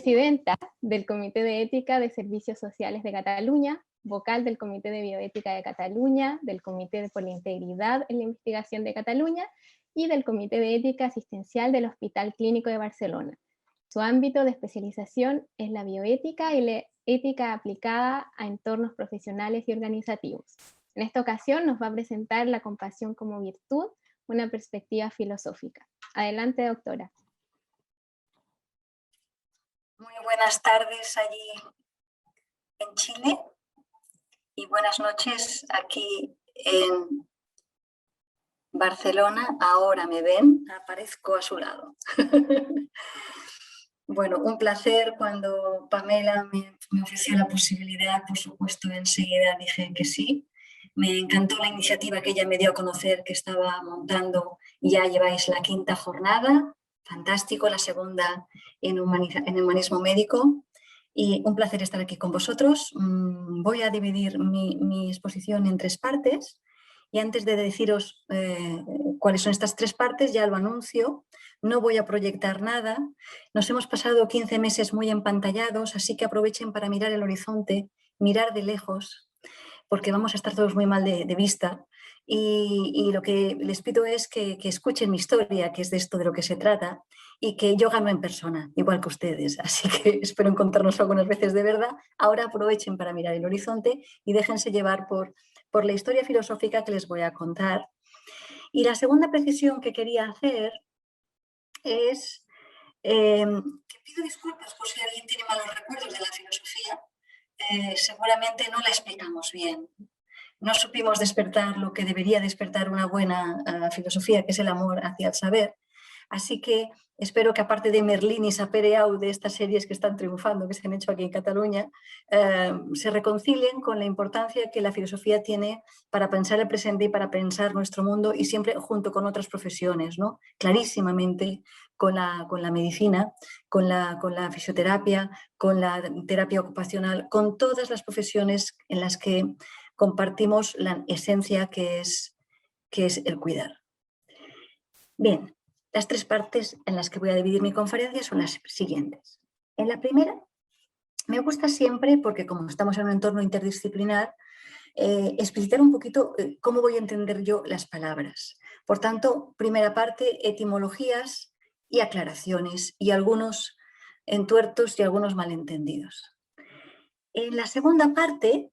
presidenta del Comité de Ética de Servicios Sociales de Cataluña, vocal del Comité de Bioética de Cataluña, del Comité por la Integridad en la Investigación de Cataluña y del Comité de Ética Asistencial del Hospital Clínico de Barcelona. Su ámbito de especialización es la bioética y la ética aplicada a entornos profesionales y organizativos. En esta ocasión nos va a presentar la compasión como virtud, una perspectiva filosófica. Adelante, doctora. Muy buenas tardes allí en Chile y buenas noches aquí en Barcelona. Ahora me ven, aparezco a su lado. Bueno, un placer. Cuando Pamela me ofreció la posibilidad, por supuesto, enseguida dije que sí. Me encantó la iniciativa que ella me dio a conocer que estaba montando. Ya lleváis la 5ª jornada, fantástico, la 2ª en humanismo médico. Y un placer estar aquí con vosotros. Voy a dividir mi exposición en 3 partes. Y antes de deciros cuáles son estas 3 partes, ya lo anuncio, no voy a proyectar nada. Nos hemos pasado 15 meses muy empantallados, así que aprovechen para mirar el horizonte, mirar de lejos, porque vamos a estar todos muy mal de vista. Y lo que les pido es que escuchen mi historia, que es de esto de lo que se trata, y que yo gano en persona, igual que ustedes. Así que espero encontrarnos algunas veces de verdad. Ahora aprovechen para mirar el horizonte y déjense llevar por la historia filosófica que les voy a contar. Y la segunda precisión que quería hacer es que pido disculpas por si alguien tiene malos recuerdos de la filosofía. Seguramente no la explicamos bien. No supimos despertar lo que debería despertar una buena filosofía, que es el amor hacia el saber. Así que espero que, aparte de Merlín y Sapereau, de estas series que están triunfando, que se han hecho aquí en Cataluña, se reconcilien con la importancia que la filosofía tiene para pensar el presente y para pensar nuestro mundo, y siempre junto con otras profesiones, ¿no? Clarísimamente con la medicina, con la fisioterapia, con la terapia ocupacional, con todas las profesiones en las que compartimos la esencia que es el cuidar. Bien, las 3 partes en las que voy a dividir mi conferencia son las siguientes. En la primera, me gusta siempre, porque como estamos en un entorno interdisciplinar, explicitar un poquito cómo voy a entender yo las palabras. Por tanto, primera parte, etimologías y aclaraciones, y algunos entuertos y algunos malentendidos. En la segunda parte,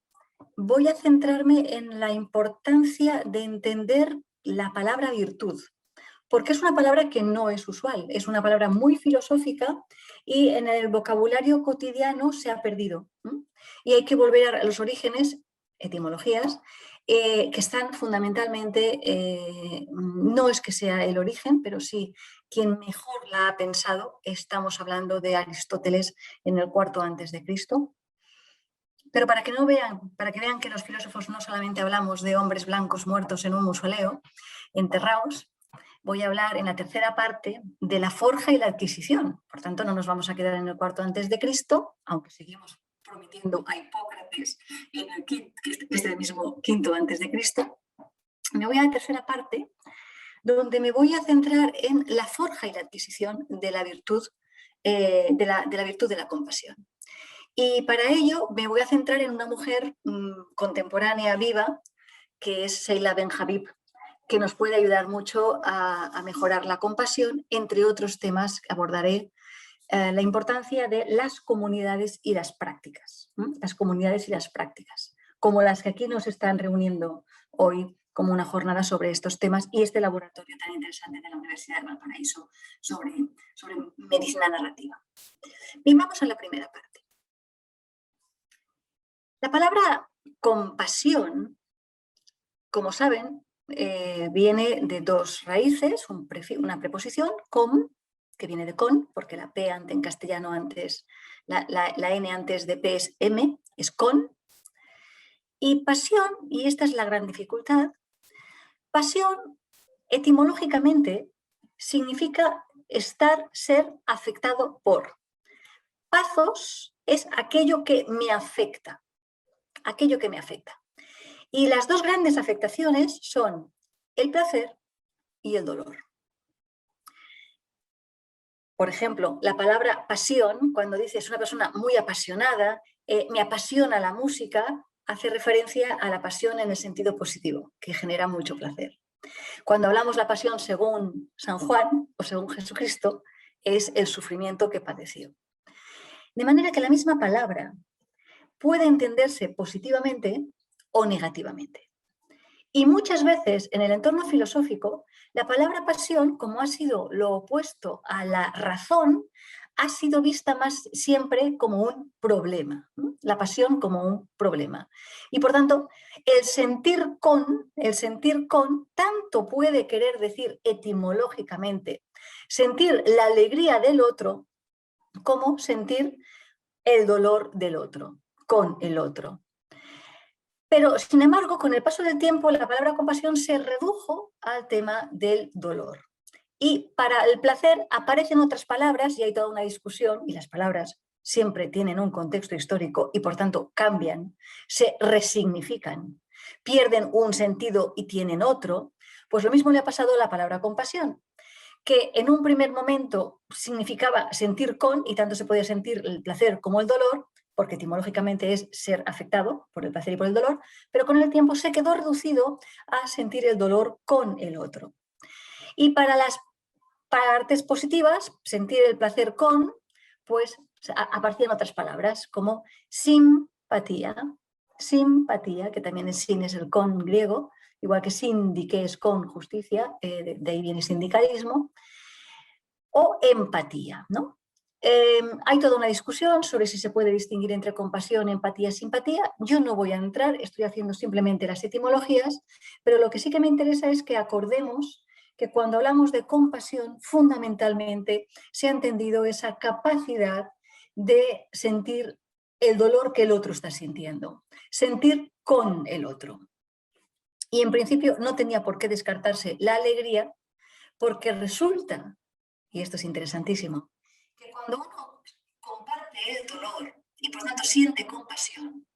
voy a centrarme en la importancia de entender la palabra virtud, porque es una palabra que no es usual, es una palabra muy filosófica y en el vocabulario cotidiano se ha perdido. Y hay que volver a los orígenes, etimologías, que están fundamentalmente, no es que sea el origen, pero sí quien mejor la ha pensado. Estamos hablando de Aristóteles en el IV a.C. Pero para que vean que los filósofos no solamente hablamos de hombres blancos muertos en un mausoleo, enterrados, voy a hablar en la tercera parte de la forja y la adquisición. Por tanto, no nos vamos a quedar en el IV a.C., aunque seguimos prometiendo a Hipócrates en el mismo V a.C. Me voy a la tercera parte, donde me voy a centrar en la forja y la adquisición de la virtud, de la virtud de la compasión. Y para ello me voy a centrar en una mujer contemporánea, viva, que es Sheila Ben-Habib, que nos puede ayudar mucho a mejorar la compasión. Entre otros temas que abordaré, la importancia de las comunidades y las prácticas. Las comunidades y las prácticas, como las que aquí nos están reuniendo hoy como una jornada sobre estos temas, y este laboratorio tan interesante de la Universidad de Valparaíso sobre medicina narrativa. Bien, vamos a la primera parte. La palabra compasión, como saben, viene de 2 raíces, una preposición, com, que viene de con, porque la P en castellano antes, la N antes de P es M, es con, y pasión, y esta es la gran dificultad. Pasión, etimológicamente, significa estar, ser afectado por. Pazos es aquello que me afecta, aquello que me afecta. Y las 2 grandes afectaciones son el placer y el dolor. Por ejemplo, la palabra pasión, cuando dices una persona muy apasionada, me apasiona la música, hace referencia a la pasión en el sentido positivo, que genera mucho placer. Cuando hablamos la pasión según San Juan o según Jesucristo, es el sufrimiento que padeció. De manera que la misma palabra puede entenderse positivamente o negativamente. Y muchas veces en el entorno filosófico, la palabra pasión, como ha sido lo opuesto a la razón, ha sido vista más siempre como un problema, ¿no? La pasión como un problema. Y por tanto, el sentir con, tanto puede querer decir etimológicamente sentir la alegría del otro como sentir el dolor del otro, con el otro. Pero, sin embargo, con el paso del tiempo, la palabra compasión se redujo al tema del dolor. Y para el placer aparecen otras palabras y hay toda una discusión, y las palabras siempre tienen un contexto histórico y por tanto cambian, se resignifican, pierden un sentido y tienen otro. Pues lo mismo le ha pasado a la palabra compasión, que en un primer momento significaba sentir con, y tanto se podía sentir el placer como el dolor, porque etimológicamente es ser afectado por el placer y por el dolor, pero con el tiempo se quedó reducido a sentir el dolor con el otro. Y para las partes positivas, sentir el placer con, pues aparecían otras palabras como simpatía, que también es sin, es el con griego, igual que sindi, que es con justicia, de ahí viene sindicalismo, o empatía, ¿no? Hay toda una discusión sobre si se puede distinguir entre compasión, empatía y simpatía. Yo no voy a entrar, estoy haciendo simplemente las etimologías, pero lo que sí que me interesa es que acordemos que cuando hablamos de compasión, fundamentalmente se ha entendido esa capacidad de sentir el dolor que el otro está sintiendo, sentir con el otro. Y en principio no tenía por qué descartarse la alegría, porque resulta, y esto es interesantísimo, que cuando uno comparte el dolor y por tanto siente compasión,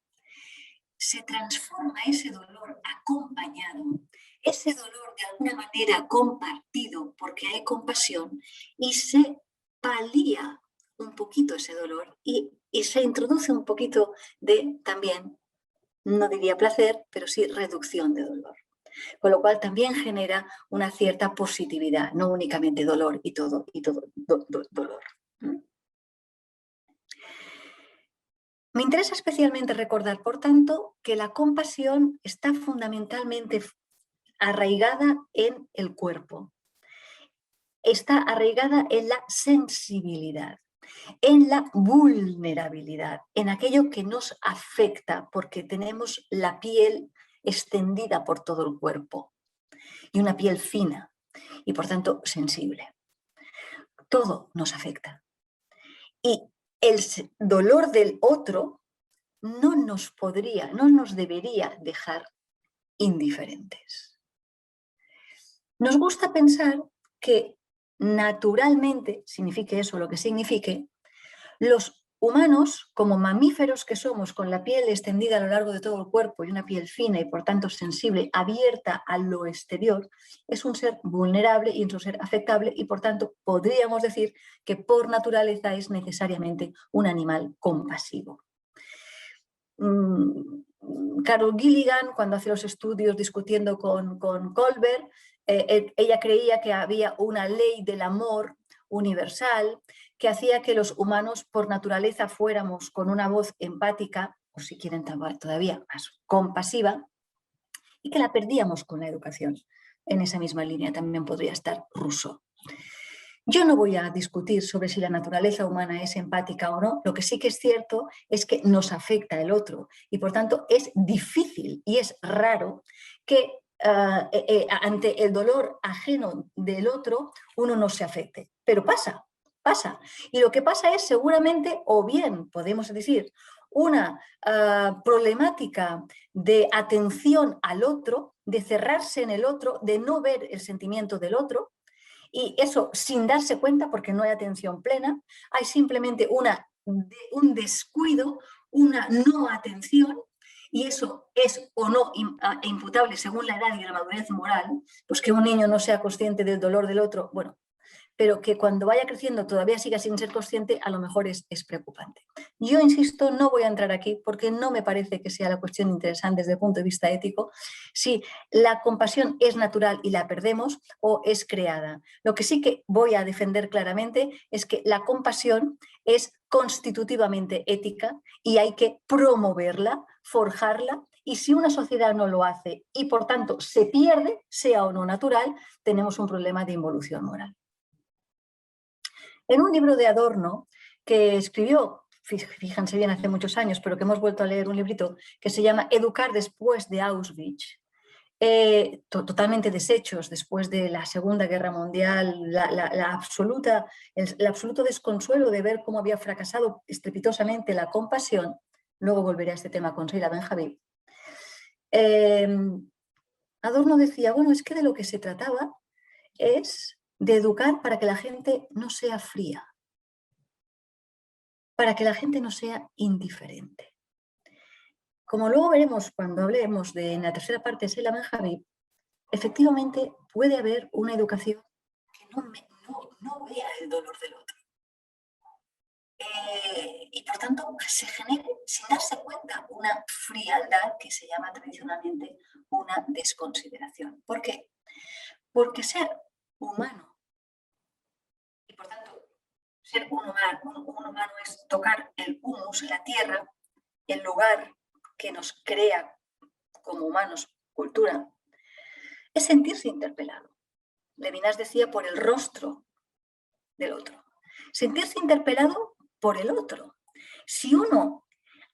se transforma ese dolor acompañado, ese dolor de alguna manera compartido porque hay compasión y se palía un poquito ese dolor y se introduce un poquito de también, no diría placer, pero sí reducción de dolor. Con lo cual también genera una cierta positividad, no únicamente dolor y todo dolor. Me interesa especialmente recordar, por tanto, que la compasión está fundamentalmente arraigada en el cuerpo, está arraigada en la sensibilidad, en la vulnerabilidad, en aquello que nos afecta porque tenemos la piel extendida por todo el cuerpo y una piel fina y por tanto sensible. Todo nos afecta. Y el dolor del otro no nos debería dejar indiferentes. Nos gusta pensar que naturalmente, signifique eso lo que signifique, los humanos, como mamíferos que somos, con la piel extendida a lo largo de todo el cuerpo y una piel fina y por tanto sensible, abierta a lo exterior, es un ser vulnerable y es un ser afectable y por tanto podríamos decir que por naturaleza es necesariamente un animal compasivo. Carol Gilligan, cuando hace los estudios discutiendo con Colbert, ella creía que había una ley del amor universal que hacía que los humanos por naturaleza fuéramos con una voz empática, o si quieren todavía más compasiva, y que la perdíamos con la educación. En esa misma línea también podría estar Rousseau. Yo no voy a discutir sobre si la naturaleza humana es empática o no, lo que sí que es cierto es que nos afecta el otro y por tanto es difícil y es raro que ante el dolor ajeno del otro uno no se afecte, pero pasa. Y lo que pasa es seguramente, o bien podemos decir, una problemática de atención al otro, de cerrarse en el otro, de no ver el sentimiento del otro, y eso sin darse cuenta porque no hay atención plena, hay simplemente un descuido, una no atención, y eso es o no imputable según la edad y la madurez moral, pues que un niño no sea consciente del dolor del otro, bueno, pero que cuando vaya creciendo todavía siga sin ser consciente, a lo mejor es preocupante. Yo insisto, no voy a entrar aquí porque no me parece que sea la cuestión interesante desde el punto de vista ético, si la compasión es natural y la perdemos o es creada. Lo que sí que voy a defender claramente es que la compasión es constitutivamente ética y hay que promoverla, forjarla, y si una sociedad no lo hace y por tanto se pierde, sea o no natural, tenemos un problema de involución moral. En un libro de Adorno que escribió, fíjense bien, hace muchos años, pero que hemos vuelto a leer, un librito que se llama Educar después de Auschwitz, totalmente deshechos después de la Segunda Guerra Mundial, el absoluto desconsuelo de ver cómo había fracasado estrepitosamente la compasión. Luego volveré a este tema con Sheila Benjavín. Adorno decía, bueno, es que de lo que se trataba es de educar para que la gente no sea fría, para que la gente no sea indiferente. Como luego veremos cuando hablemos en la tercera parte de Sheila Benjavín, efectivamente puede haber una educación que no vea el dolor del otro. Y por tanto se genere, sin darse cuenta, una frialdad que se llama tradicionalmente una desconsideración. ¿Por qué? Porque ser humano, y por tanto ser un humano es tocar el humus, la tierra, el lugar que nos crea como humanos, cultura, es sentirse interpelado. Levinas decía por el rostro del otro. Sentirse interpelado por el otro. Si uno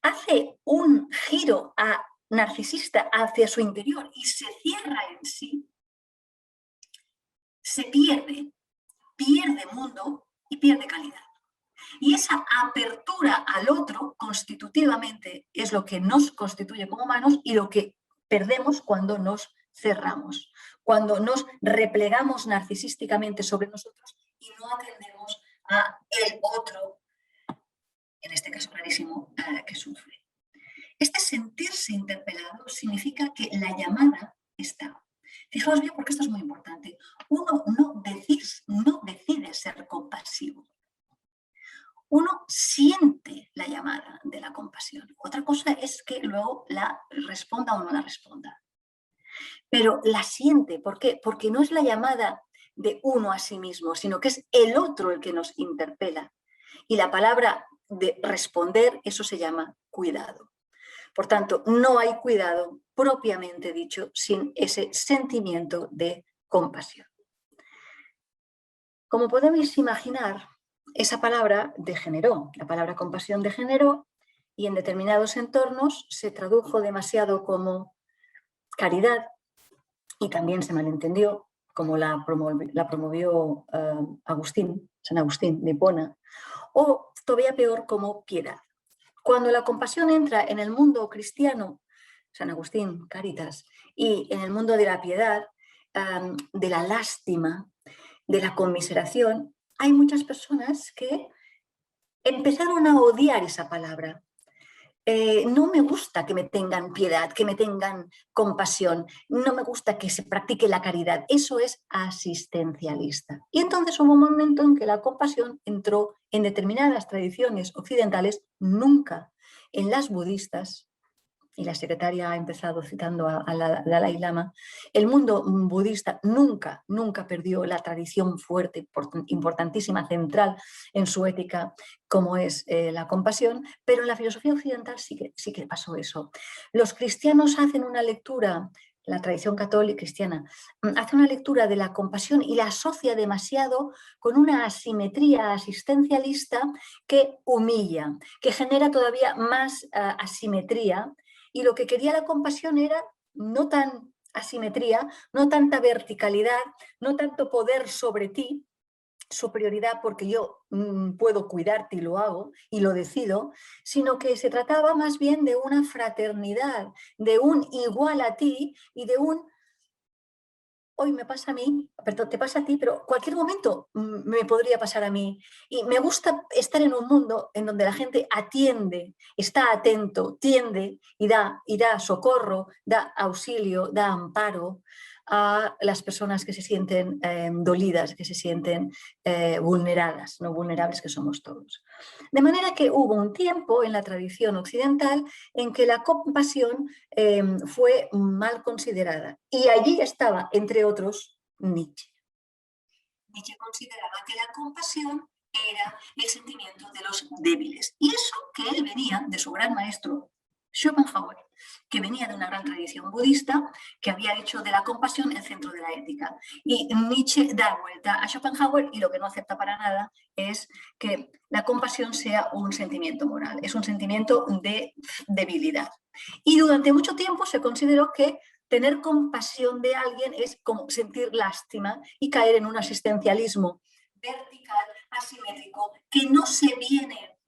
hace un giro narcisista hacia su interior y se cierra en sí, se pierde mundo y pierde calidad. Y esa apertura al otro constitutivamente es lo que nos constituye como humanos y lo que perdemos cuando nos cerramos, cuando nos replegamos narcisísticamente sobre nosotros y no atendemos a el otro, en este caso clarísimo, que sufre. Este sentirse interpelado significa que la llamada está. Fijaos bien porque esto es muy importante. Uno no decide ser compasivo. Uno siente la llamada de la compasión. Otra cosa es que luego la responda o no la responda. Pero la siente. ¿Por qué? Porque no es la llamada de uno a sí mismo, sino que es el otro el que nos interpela. Y la palabra de responder, eso se llama cuidado. Por tanto, no hay cuidado propiamente dicho sin ese sentimiento de compasión. Como podéis imaginar, esa palabra degeneró, la palabra compasión degeneró y en determinados entornos se tradujo demasiado como caridad y también se malentendió, como la promovió San Agustín de Hipona, o todavía peor como piedad. Cuando la compasión entra en el mundo cristiano, San Agustín, Caritas, y en el mundo de la piedad, de la lástima, de la conmiseración, hay muchas personas que empezaron a odiar esa palabra. No me gusta que me tengan piedad, que me tengan compasión, no me gusta que se practique la caridad, eso es asistencialista. Y entonces hubo un momento en que la compasión entró en determinadas tradiciones occidentales, nunca en las budistas, y la secretaria ha empezado citando al Dalai Lama, el mundo budista nunca perdió la tradición fuerte, importantísima, central en su ética, como es la compasión, pero en la filosofía occidental sí que pasó eso. Los cristianos hacen una lectura, la tradición católica cristiana, hace una lectura de la compasión y la asocia demasiado con una asimetría asistencialista que humilla, que genera todavía más asimetría. Y lo que quería la compasión era no tan asimetría, no tanta verticalidad, no tanto poder sobre ti, superioridad porque yo puedo cuidarte y lo hago y lo decido, sino que se trataba más bien de una fraternidad, de un igual a ti y de un hoy me pasa a mí, perdón, te pasa a ti, pero cualquier momento me podría pasar a mí. Y me gusta estar en un mundo en donde la gente atiende, está atento, tiende y da socorro, da auxilio, da amparo. a las personas que se sienten dolidas, que se sienten vulneradas, no vulnerables que somos todos. De manera que hubo un tiempo en la tradición occidental en que la compasión fue mal considerada. Y allí estaba, entre otros, Nietzsche. Nietzsche consideraba que la compasión era el sentimiento de los débiles. Y eso que él venía de su gran maestro Schopenhauer, que venía de una gran tradición budista, que había hecho de la compasión el centro de la ética. Y Nietzsche da vuelta a Schopenhauer y lo que no acepta para nada es que la compasión sea un sentimiento moral, es un sentimiento de debilidad. Y durante mucho tiempo se consideró que tener compasión de alguien es como sentir lástima y caer en un asistencialismo vertical, asimétrico, que no se aviene,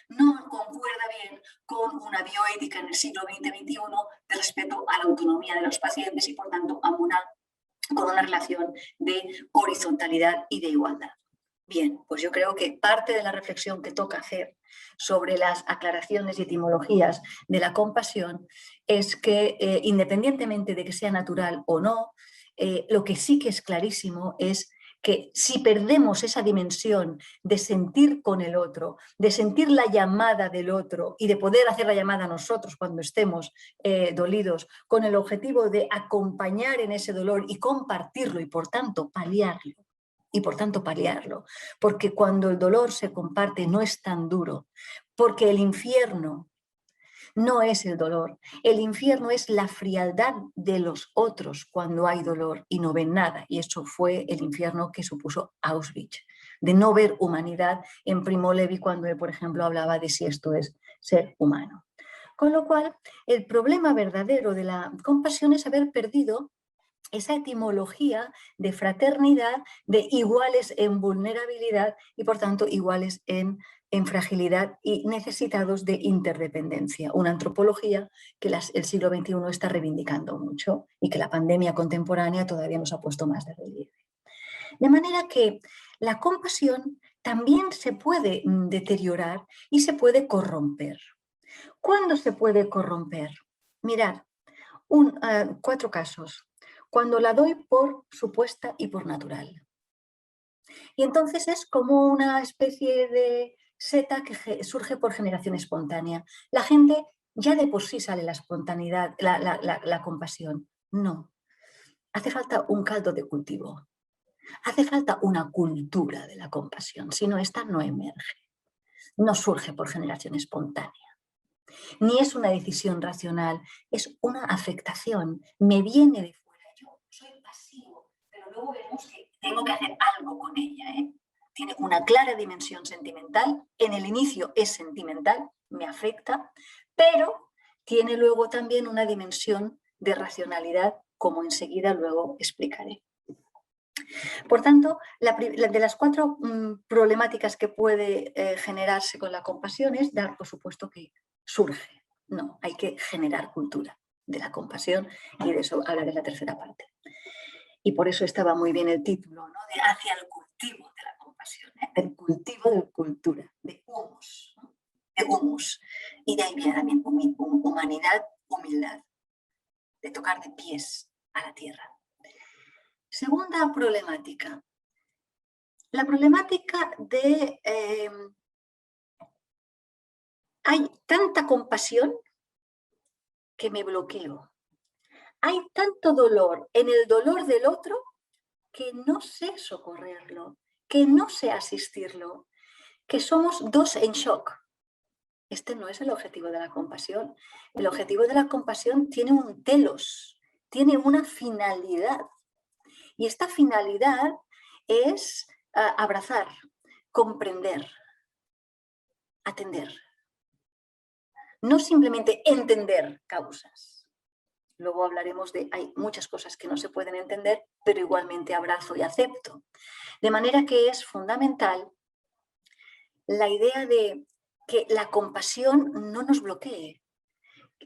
no concuerda bien con una bioética en el siglo XX-XXI de respeto a la autonomía de los pacientes y, por tanto, con una relación de horizontalidad y de igualdad. Bien, pues yo creo que parte de la reflexión que toca hacer sobre las aclaraciones y etimologías de la compasión es que, independientemente de que sea natural o no, lo que sí que es clarísimo es que si perdemos esa dimensión de sentir con el otro, de sentir la llamada del otro y de poder hacer la llamada a nosotros cuando estemos dolidos, con el objetivo de acompañar en ese dolor y compartirlo y por tanto paliarlo, porque cuando el dolor se comparte no es tan duro, porque el infierno no es el dolor, el infierno es la frialdad de los otros cuando hay dolor y no ven nada, y eso fue el infierno que supuso Auschwitz, de no ver humanidad en Primo Levi cuando él, por ejemplo, hablaba de si esto es ser humano. Con lo cual, el problema verdadero de la compasión es haber perdido esa etimología de fraternidad, de iguales en vulnerabilidad y por tanto iguales en fragilidad y necesitados de interdependencia. Una antropología que el siglo XXI está reivindicando mucho y que la pandemia contemporánea todavía nos ha puesto más de relieve. De manera que la compasión también se puede deteriorar y se puede corromper. ¿Cuándo se puede corromper? Mirad, 4 casos. Cuando la doy por supuesta y por natural. Y entonces es como una especie de seta que surge por generación espontánea. La gente ya de por sí sale la espontaneidad, la compasión. No. Hace falta un caldo de cultivo. Hace falta una cultura de la compasión. Si no, esta no emerge. No surge por generación espontánea. Ni es una decisión racional, es una afectación. Me viene de fuera. Yo soy pasivo, pero luego vemos que tengo que hacer algo con ella. Tiene una clara dimensión sentimental. En el inicio es sentimental, me afecta, pero tiene luego también una dimensión de racionalidad, como enseguida luego explicaré. Por tanto, de las 4 problemáticas que puede generarse con la compasión es dar, por supuesto, que surge. No, hay que generar cultura de la compasión y de eso hablaré en la tercera parte. Y por eso estaba muy bien el título, ¿no? De hacia el cultivo de la compasión, el cultivo de cultura, de humus, ¿no? De humus. Y de ahí viene también humanidad, humildad, de tocar de pies a la tierra. Segunda problemática. La problemática de hay tanta compasión que me bloqueo. Hay tanto dolor en el dolor del otro que no sé socorrerlo, que no sé asistirlo, que somos 2 en shock. Este no es el objetivo de la compasión. El objetivo de la compasión tiene un telos, tiene una finalidad. Y esta finalidad es abrazar, comprender, atender. No simplemente entender causas. Luego hablaremos de, hay muchas cosas que no se pueden entender, pero igualmente abrazo y acepto. De manera que es fundamental la idea de que la compasión no nos bloquee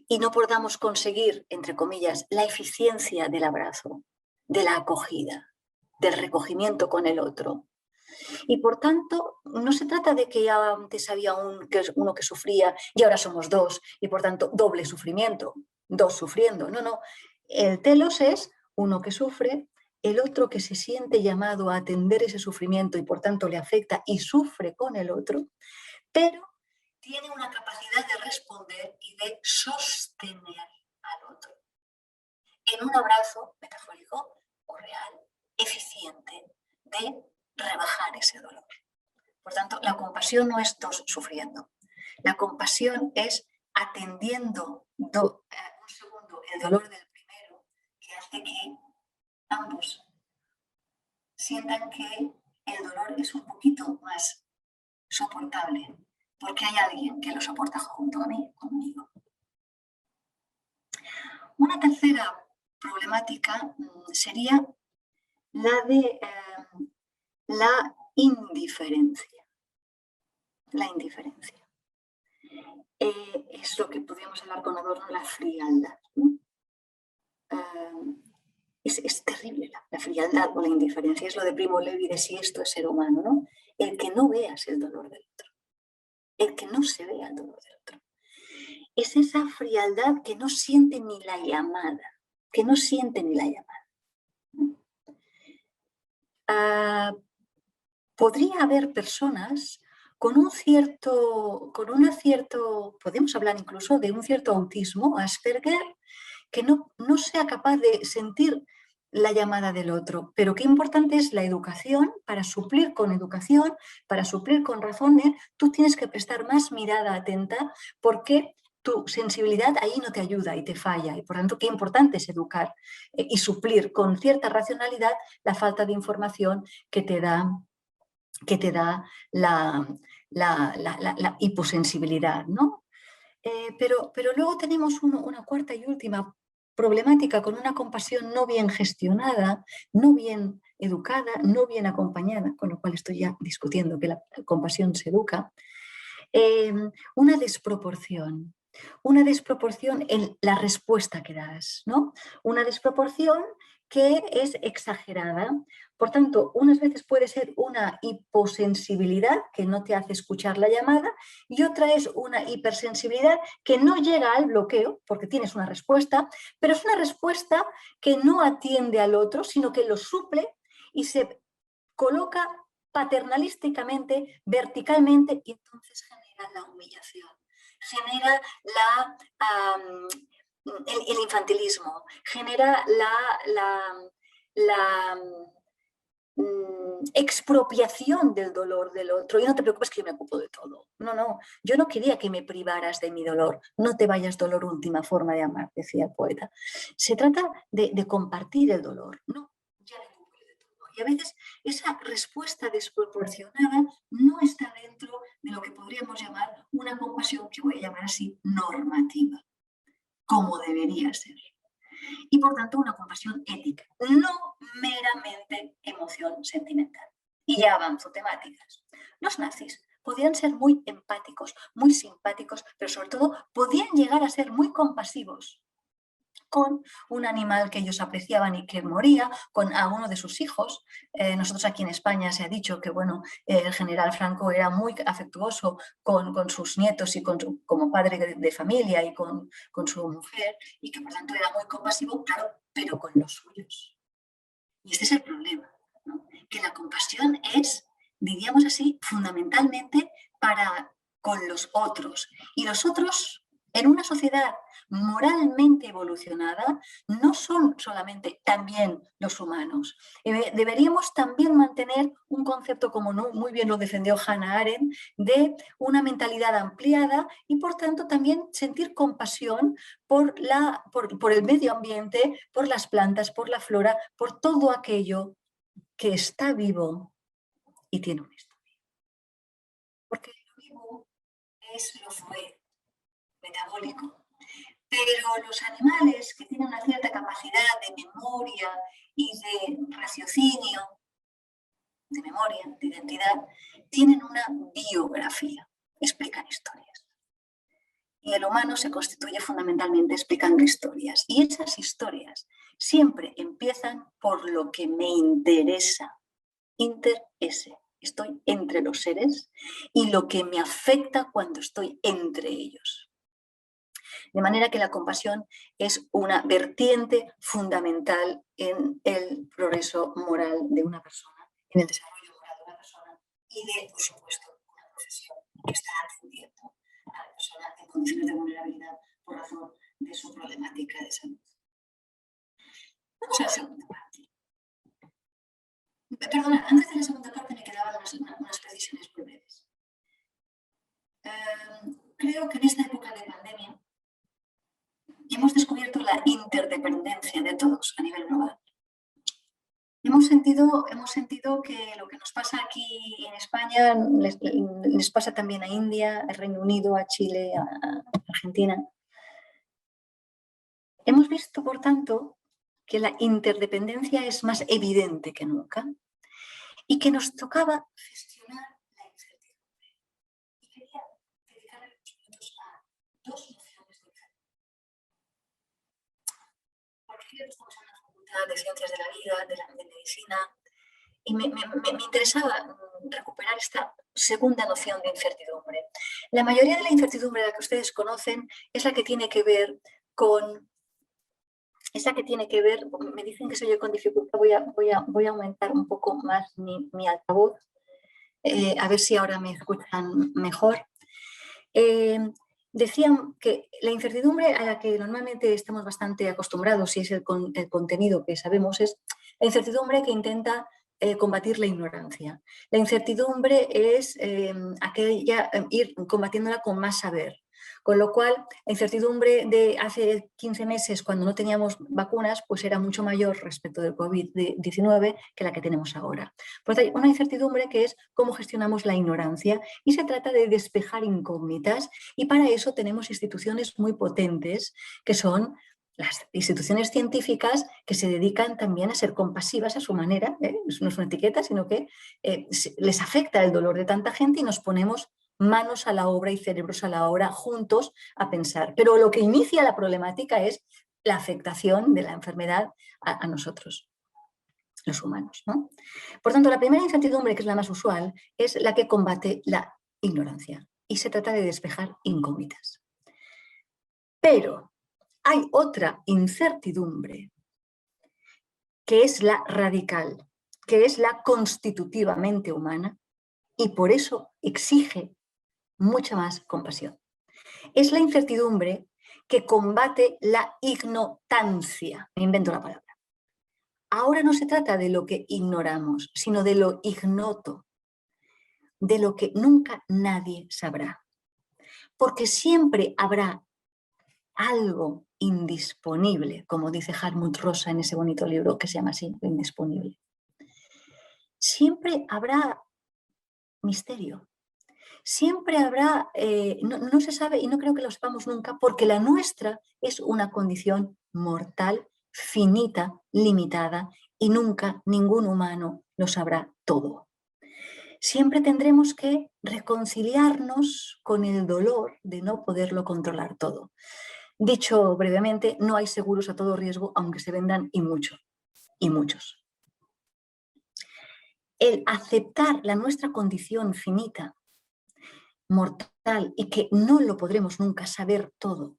y no podamos conseguir, entre comillas, la eficiencia del abrazo, de la acogida, del recogimiento con el otro. Y por tanto, no se trata de que antes había uno que sufría y ahora somos 2 y por tanto doble sufrimiento, 2 sufriendo. No, no. El telos es uno que sufre, el otro que se siente llamado a atender ese sufrimiento y por tanto le afecta y sufre con el otro, pero tiene una capacidad de responder y de sostener al otro en un abrazo metafórico o real, eficiente, de rebajar ese dolor. Por tanto, la compasión no es dos sufriendo. La compasión es atendiendo un segundo el dolor del primero, que hace que ambos sientan que el dolor es un poquito más soportable, porque hay alguien que lo soporta junto a mí, conmigo. Una tercera problemática sería la de la indiferencia. La indiferencia. Es lo que podríamos hablar con Adorno, la frialdad, ¿no? Es terrible la frialdad o la indiferencia. Es lo de Primo Levi de si esto es ser humano, ¿no? El que no veas el dolor del otro. El que no se vea el dolor del otro. Es esa frialdad que no siente ni la llamada. Que no siente ni la llamada. Podría haber personas con una cierto, podemos hablar incluso de un cierto autismo, Asperger, que no sea capaz de sentir la llamada del otro. Pero qué importante es la educación. Para suplir con educación, para suplir con razones, tú tienes que prestar más mirada atenta porque tu sensibilidad ahí no te ayuda y te falla. Y por tanto, qué importante es educar y suplir con cierta racionalidad la falta de información que te da la hiposensibilidad, ¿no? Pero luego tenemos una cuarta y última problemática con una compasión no bien gestionada, no bien educada, no bien acompañada, con lo cual estoy ya discutiendo que la compasión se educa, una desproporción en la respuesta que das, ¿no? Una desproporción que es exagerada. Por tanto, unas veces puede ser una hiposensibilidad que no te hace escuchar la llamada y otra es una hipersensibilidad que no llega al bloqueo porque tienes una respuesta, pero es una respuesta que no atiende al otro, sino que lo suple y se coloca paternalísticamente, verticalmente, y entonces genera la humillación, genera el infantilismo, genera la expropiación del dolor del otro. Y no te preocupes que yo me ocupo de todo. No, yo no quería que me privaras de mi dolor. No te vayas, dolor, última forma de amar, decía el poeta. Se trata de compartir el dolor, ¿no? Y a veces esa respuesta desproporcionada no está dentro de lo que podríamos llamar una compasión, que voy a llamar así, normativa, como debería ser. Y por tanto una compasión ética, no meramente emoción sentimental. Y ya avanzo temáticas. Los nazis podían ser muy empáticos, muy simpáticos, pero sobre todo podían llegar a ser muy compasivos con un animal que ellos apreciaban y que moría, con a uno de sus hijos. Nosotros aquí en España se ha dicho que bueno, el general Franco era muy afectuoso con sus nietos y como padre de familia y con su mujer, y que por tanto era muy compasivo, claro, pero con los suyos. Y este es el problema, ¿no? Que la compasión es, diríamos así, fundamentalmente con los otros. Y los otros, en una sociedad moralmente evolucionada, no son solamente también los humanos. Deberíamos también mantener un concepto, como muy bien lo defendió Hannah Arendt, de una mentalidad ampliada y por tanto también sentir compasión por el medio ambiente, por las plantas, por la flora, por todo aquello que está vivo y tiene una historia. Porque lo vivo es lo fue, metabólico. Pero los animales que tienen una cierta capacidad de memoria y de raciocinio, de memoria, de identidad, tienen una biografía, explican historias. Y el humano se constituye fundamentalmente explicando historias. Y esas historias siempre empiezan por lo que me interesa. Interese. Estoy entre los seres y lo que me afecta cuando estoy entre ellos. De manera que la compasión es una vertiente fundamental en el progreso moral de una persona, en el desarrollo moral de una persona y de, por supuesto, una profesión que está atendiendo a la persona en condiciones de vulnerabilidad por razón de su problemática de salud. Vamos a la segunda parte. Perdona, antes de la segunda parte me quedaban unas precisiones muy breves. Creo que en esta época de pandemia hemos descubierto la interdependencia de todos a nivel global. Hemos sentido que lo que nos pasa aquí en España les pasa también a India, al Reino Unido, a Chile, a Argentina. Hemos visto, por tanto, que la interdependencia es más evidente que nunca y que nos tocaba gestionar la incertidumbre. Y quería dedicarle unos minutos a dos nociones de incertidumbre. Porque estamos en la Facultad de Ciencias de la Vida, de Medicina, y me interesaba recuperar esta segunda noción de incertidumbre. La mayoría de la incertidumbre de la que ustedes conocen es la que tiene que ver con... me dicen que se oye con dificultad, voy a aumentar un poco más mi altavoz, a ver si ahora me escuchan mejor. Decían que la incertidumbre a la que normalmente estamos bastante acostumbrados, y es el contenido que sabemos, es la incertidumbre que intenta combatir la ignorancia. La incertidumbre es ir combatiéndola con más saber. Con lo cual, la incertidumbre de hace 15 meses, cuando no teníamos vacunas, pues era mucho mayor respecto del COVID-19 que la que tenemos ahora. Por lo tanto, hay una incertidumbre que es cómo gestionamos la ignorancia y se trata de despejar incógnitas y para eso tenemos instituciones muy potentes que son las instituciones científicas que se dedican también a ser compasivas a su manera, no es una etiqueta, sino que les afecta el dolor de tanta gente y nos ponemos manos a la obra y cerebros a la obra juntos a pensar. Pero lo que inicia la problemática es la afectación de la enfermedad a nosotros, los humanos, ¿no? Por tanto, la primera incertidumbre, que es la más usual, es la que combate la ignorancia y se trata de despejar incógnitas. Pero hay otra incertidumbre que es la radical, que es la constitutivamente humana y por eso exige mucha más compasión. Es la incertidumbre que combate la ignotancia. Me invento la palabra. Ahora no se trata de lo que ignoramos, sino de lo ignoto, de lo que nunca nadie sabrá. Porque siempre habrá algo indisponible, como dice Hartmut Rosa en ese bonito libro que se llama así, Indisponible. Siempre habrá misterio. Siempre habrá, no se sabe y no creo que lo sepamos nunca, porque la nuestra es una condición mortal, finita, limitada, y nunca ningún humano lo sabrá todo. Siempre tendremos que reconciliarnos con el dolor de no poderlo controlar todo. Dicho brevemente, no hay seguros a todo riesgo, aunque se vendan y mucho, y muchos. El aceptar la nuestra condición finita, mortal y que no lo podremos nunca saber todo.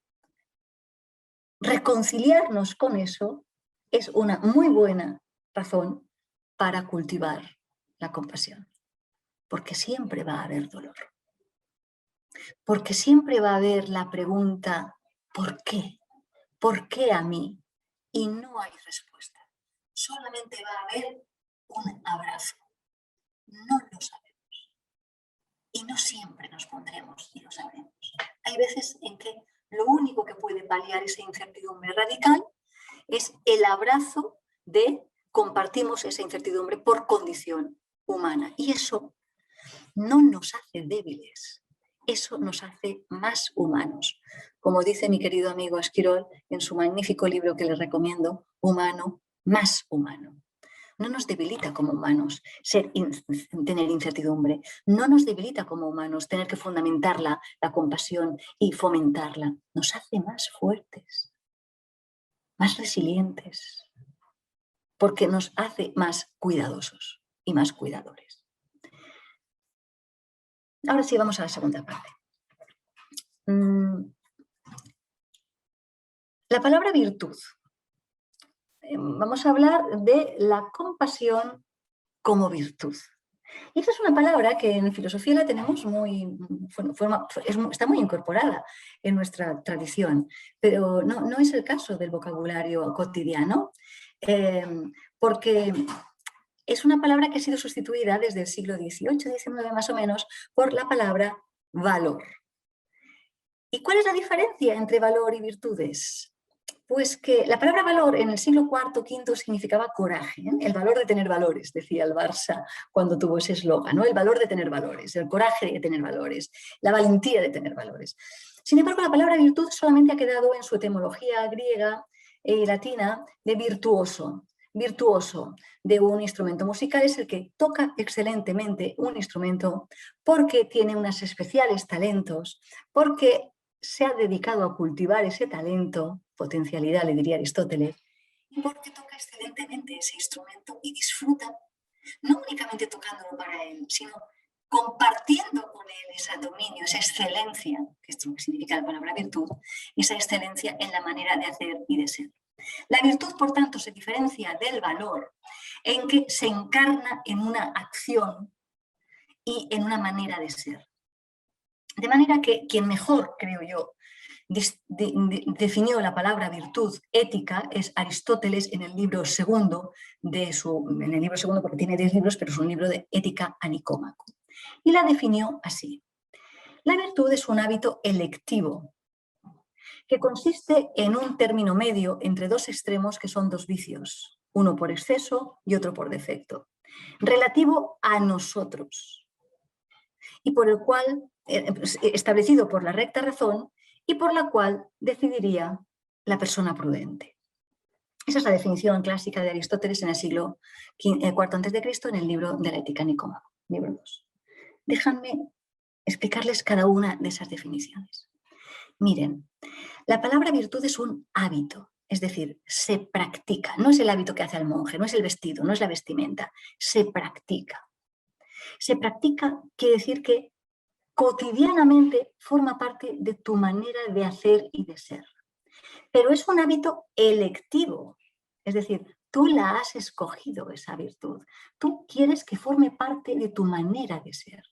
Reconciliarnos con eso es una muy buena razón para cultivar la compasión, porque siempre va a haber dolor, porque siempre va a haber la pregunta ¿por qué? ¿Por qué a mí? Y no hay respuesta, solamente va a haber un abrazo. No lo sabemos. Y no siempre nos pondremos y lo sabremos. Hay veces en que lo único que puede paliar esa incertidumbre radical es el abrazo de compartimos esa incertidumbre por condición humana. Y eso no nos hace débiles, eso nos hace más humanos. Como dice mi querido amigo Esquirol en su magnífico libro que les recomiendo, Humano, más humano. No nos debilita como humanos tener incertidumbre, no nos debilita como humanos tener que fundamentar la compasión y fomentarla. Nos hace más fuertes, más resilientes, porque nos hace más cuidadosos y más cuidadores. Ahora sí, vamos a la segunda parte. La palabra virtud. Vamos a hablar de la compasión como virtud. Y esa es una palabra que en filosofía la tenemos está muy incorporada en nuestra tradición, pero no es el caso del vocabulario cotidiano, porque es una palabra que ha sido sustituida desde el siglo XVIII-XIX más o menos por la palabra valor. ¿Y cuál es la diferencia entre valor y virtudes? Pues que la palabra valor en el siglo IV, V significaba coraje, ¿eh? El valor de tener valores, decía el Barça cuando tuvo ese eslogan, ¿no? El valor de tener valores, el coraje de tener valores, la valentía de tener valores. Sin embargo, la palabra virtud solamente ha quedado en su etimología griega y latina de virtuoso. Virtuoso de un instrumento musical es el que toca excelentemente un instrumento porque tiene unos especiales talentos, porque se ha dedicado a cultivar ese talento, potencialidad, le diría Aristóteles, y porque toca excelentemente ese instrumento y disfruta, no únicamente tocándolo para él, sino compartiendo con él ese dominio, esa excelencia, que es lo que significa la palabra virtud, esa excelencia en la manera de hacer y de ser. La virtud, por tanto, se diferencia del valor en que se encarna en una acción y en una manera de ser. De manera que quien mejor, creo yo, definió la palabra virtud ética es Aristóteles en el libro segundo porque tiene 10 libros, pero es un libro de ética a Nicómaco. Y la definió así. La virtud es un hábito electivo que consiste en un término medio entre dos extremos que son dos vicios, uno por exceso y otro por defecto, relativo a nosotros y por el cual, establecido por la recta razón y por la cual decidiría la persona prudente. Esa es la definición clásica de Aristóteles en el siglo IV a.C. en el libro de la Ética Nicómaco, libro 2. Déjenme explicarles cada una de esas definiciones. Miren, la palabra virtud es un hábito, es decir, se practica. No es el hábito que hace el monje, no es el vestido, no es la vestimenta, se practica. Se practica quiere decir que cotidianamente forma parte de tu manera de hacer y de ser. Pero es un hábito electivo, es decir, tú la has escogido esa virtud. Tú quieres que forme parte de tu manera de ser.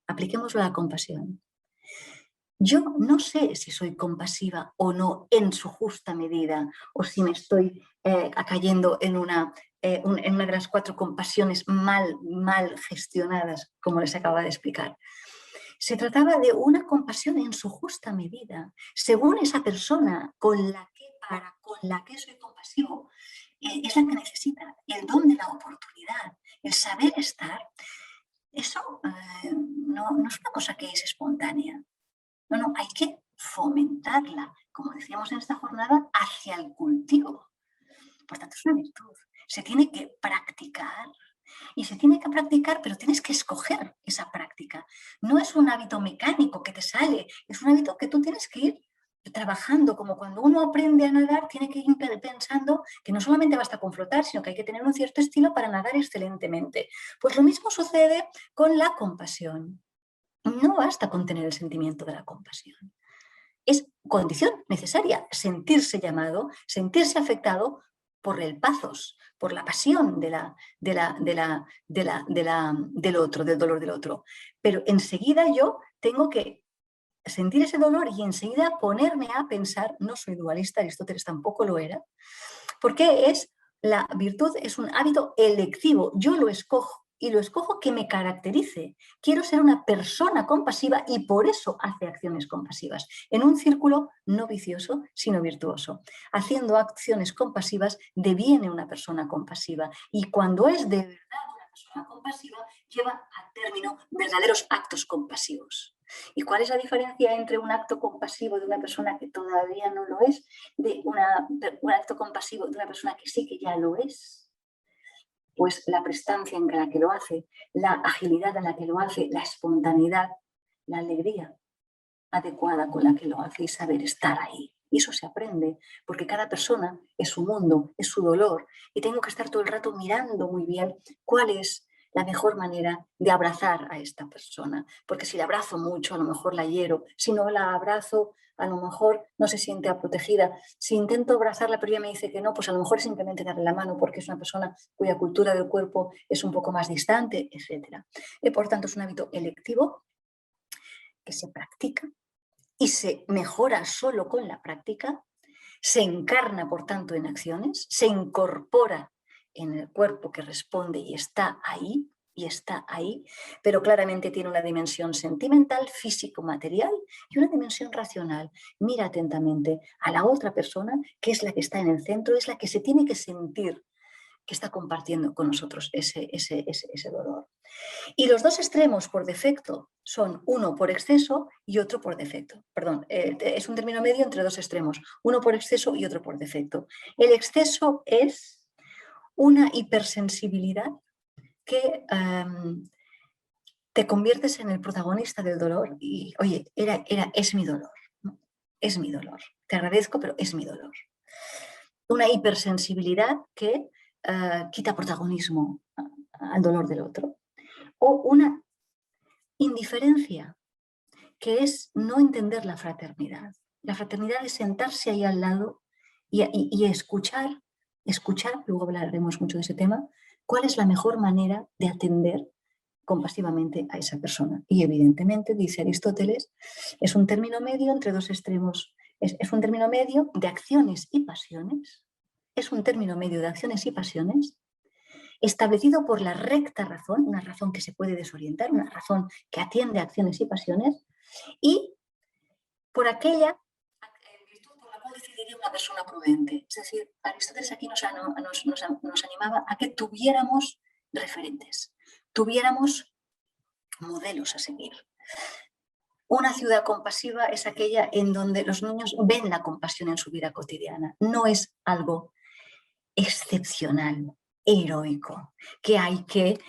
Apliquémoslo a la compasión. Yo no sé si soy compasiva o no en su justa medida, o si me estoy cayendo en una de las 4 compasiones mal gestionadas, como les acaba de explicar. Se trataba de una compasión en su justa medida, según esa persona con la que soy compasivo, es la que necesita el don de la oportunidad, el saber estar. Eso no es una cosa que es espontánea. No, hay que fomentarla, como decíamos en esta jornada, hacia el cultivo. Por tanto, es una virtud. Se tiene que practicar. Y se tiene que practicar, pero tienes que escoger esa práctica. No es un hábito mecánico que te sale, es un hábito que tú tienes que ir trabajando, como cuando uno aprende a nadar, tiene que ir pensando que no solamente basta con flotar, sino que hay que tener un cierto estilo para nadar excelentemente. Pues lo mismo sucede con la compasión. No basta con tener el sentimiento de la compasión. Es condición necesaria sentirse llamado, sentirse afectado por el pathos, por la pasión del otro, del dolor del otro. Pero enseguida yo tengo que sentir ese dolor y enseguida ponerme a pensar, no soy dualista, Aristóteles tampoco lo era, porque la virtud es un hábito electivo, yo lo escojo. Y lo escojo que me caracterice. Quiero ser una persona compasiva y por eso hace acciones compasivas. En un círculo no vicioso, sino virtuoso. Haciendo acciones compasivas deviene una persona compasiva. Y cuando es de verdad una persona compasiva, lleva a término verdaderos actos compasivos. ¿Y cuál es la diferencia entre un acto compasivo de una persona que todavía no lo es, de un acto compasivo de una persona que sí que ya lo es? Pues la prestancia en la que lo hace, la agilidad en la que lo hace, la espontaneidad, la alegría adecuada con la que lo hace y saber estar ahí. Y eso se aprende, porque cada persona es su mundo, es su dolor, y tengo que estar todo el rato mirando muy bien cuál es la mejor manera de abrazar a esta persona, porque si la abrazo mucho, a lo mejor la hiero, si no la abrazo, a lo mejor no se siente protegida. Si intento abrazarla pero ella me dice que no, pues a lo mejor es simplemente darle la mano porque es una persona cuya cultura del cuerpo es un poco más distante, etc. Y por tanto es un hábito electivo que se practica y se mejora solo con la práctica, se encarna por tanto en acciones, se incorpora en el cuerpo que responde y está ahí, pero claramente tiene una dimensión sentimental, físico-material y una dimensión racional. Mira atentamente a la otra persona, que es la que está en el centro, es la que se tiene que sentir que está compartiendo con nosotros ese dolor. Y los dos extremos por defecto son uno por exceso y otro por defecto. Perdón, es un término medio entre dos extremos, uno por exceso y otro por defecto. El exceso es una hipersensibilidad que te conviertes en el protagonista del dolor y, oye, es mi dolor, ¿no? Es mi dolor. Te agradezco, pero es mi dolor. Una hipersensibilidad que quita protagonismo al dolor del otro. O una indiferencia, que es no entender la fraternidad. La fraternidad es sentarse ahí al lado y escuchar, luego hablaremos mucho de ese tema, cuál es la mejor manera de atender compasivamente a esa persona. Y evidentemente, dice Aristóteles, es un término medio entre dos extremos, es un término medio de acciones y pasiones, establecido por la recta razón, una razón que se puede desorientar, una razón que atiende a acciones y pasiones, y por aquella virtud por la cual decidiría una persona prudente. Es decir, Aristóteles aquí nos animaba a que tuviéramos referentes, tuviéramos modelos a seguir. Una ciudad compasiva es aquella en donde los niños ven la compasión en su vida cotidiana. No es algo excepcional, heroico, que hay que...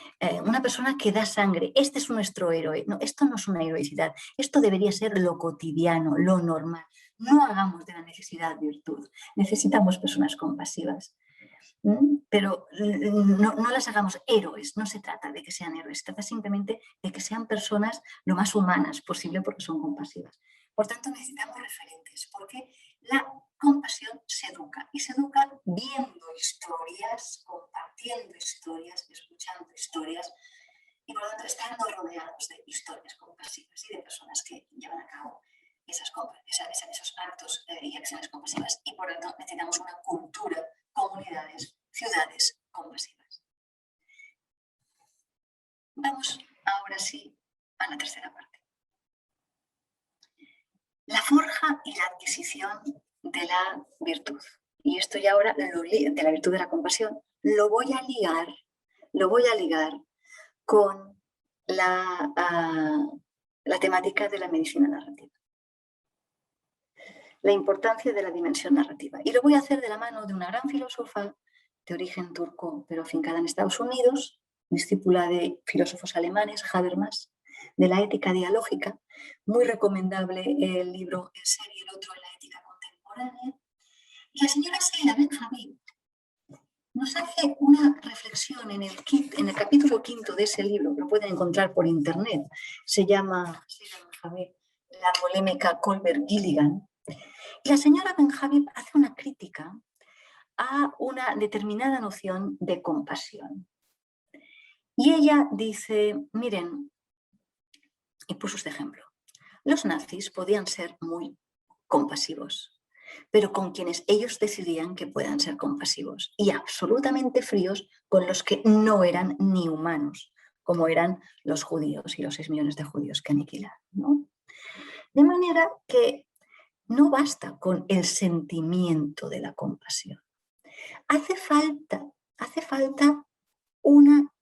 una persona que da sangre, este es nuestro héroe. No, esto no es una heroicidad, esto debería ser lo cotidiano, lo normal. No hagamos de la necesidad virtud, necesitamos personas compasivas. Pero no las hagamos héroes, no se trata de que sean héroes, se trata simplemente de que sean personas lo más humanas posible porque son compasivas. Por tanto, necesitamos referentes, porque la compasión se educa y se educa viendo historias, compartiendo historias, escuchando historias y por lo tanto estando rodeados de historias compasivas y de personas que llevan a cabo esos actos y acciones compasivas. Y por lo tanto necesitamos una cultura, comunidades, ciudades compasivas. Vamos ahora sí a la tercera parte. La forja y la adquisición de la virtud. Y esto ya ahora, de la virtud de la compasión, lo voy a ligar con la temática de la medicina narrativa. La importancia de la dimensión narrativa. Y lo voy a hacer de la mano de una gran filósofa de origen turco, pero afincada en Estados Unidos, discípula de filósofos alemanes, Habermas, de la ética dialógica. Muy recomendable el libro El ser y el otro en la ética contemporánea. Y la señora Sheila Ben-Habib nos hace una reflexión en el capítulo 5 de ese libro, que lo pueden encontrar por internet. Se llama Sheila Ben-Habib, La polémica Kohlberg-Gilligan. Y la señora Ben-Habib hace una crítica a una determinada noción de compasión. Y ella dice, miren, y puso este ejemplo, los nazis podían ser muy compasivos, pero con quienes ellos decidían que puedan ser compasivos, y absolutamente fríos con los que no eran ni humanos, como eran los judíos y los 6 millones de judíos que aniquilaron, ¿no? De manera que no basta con el sentimiento de la compasión. Hace falta una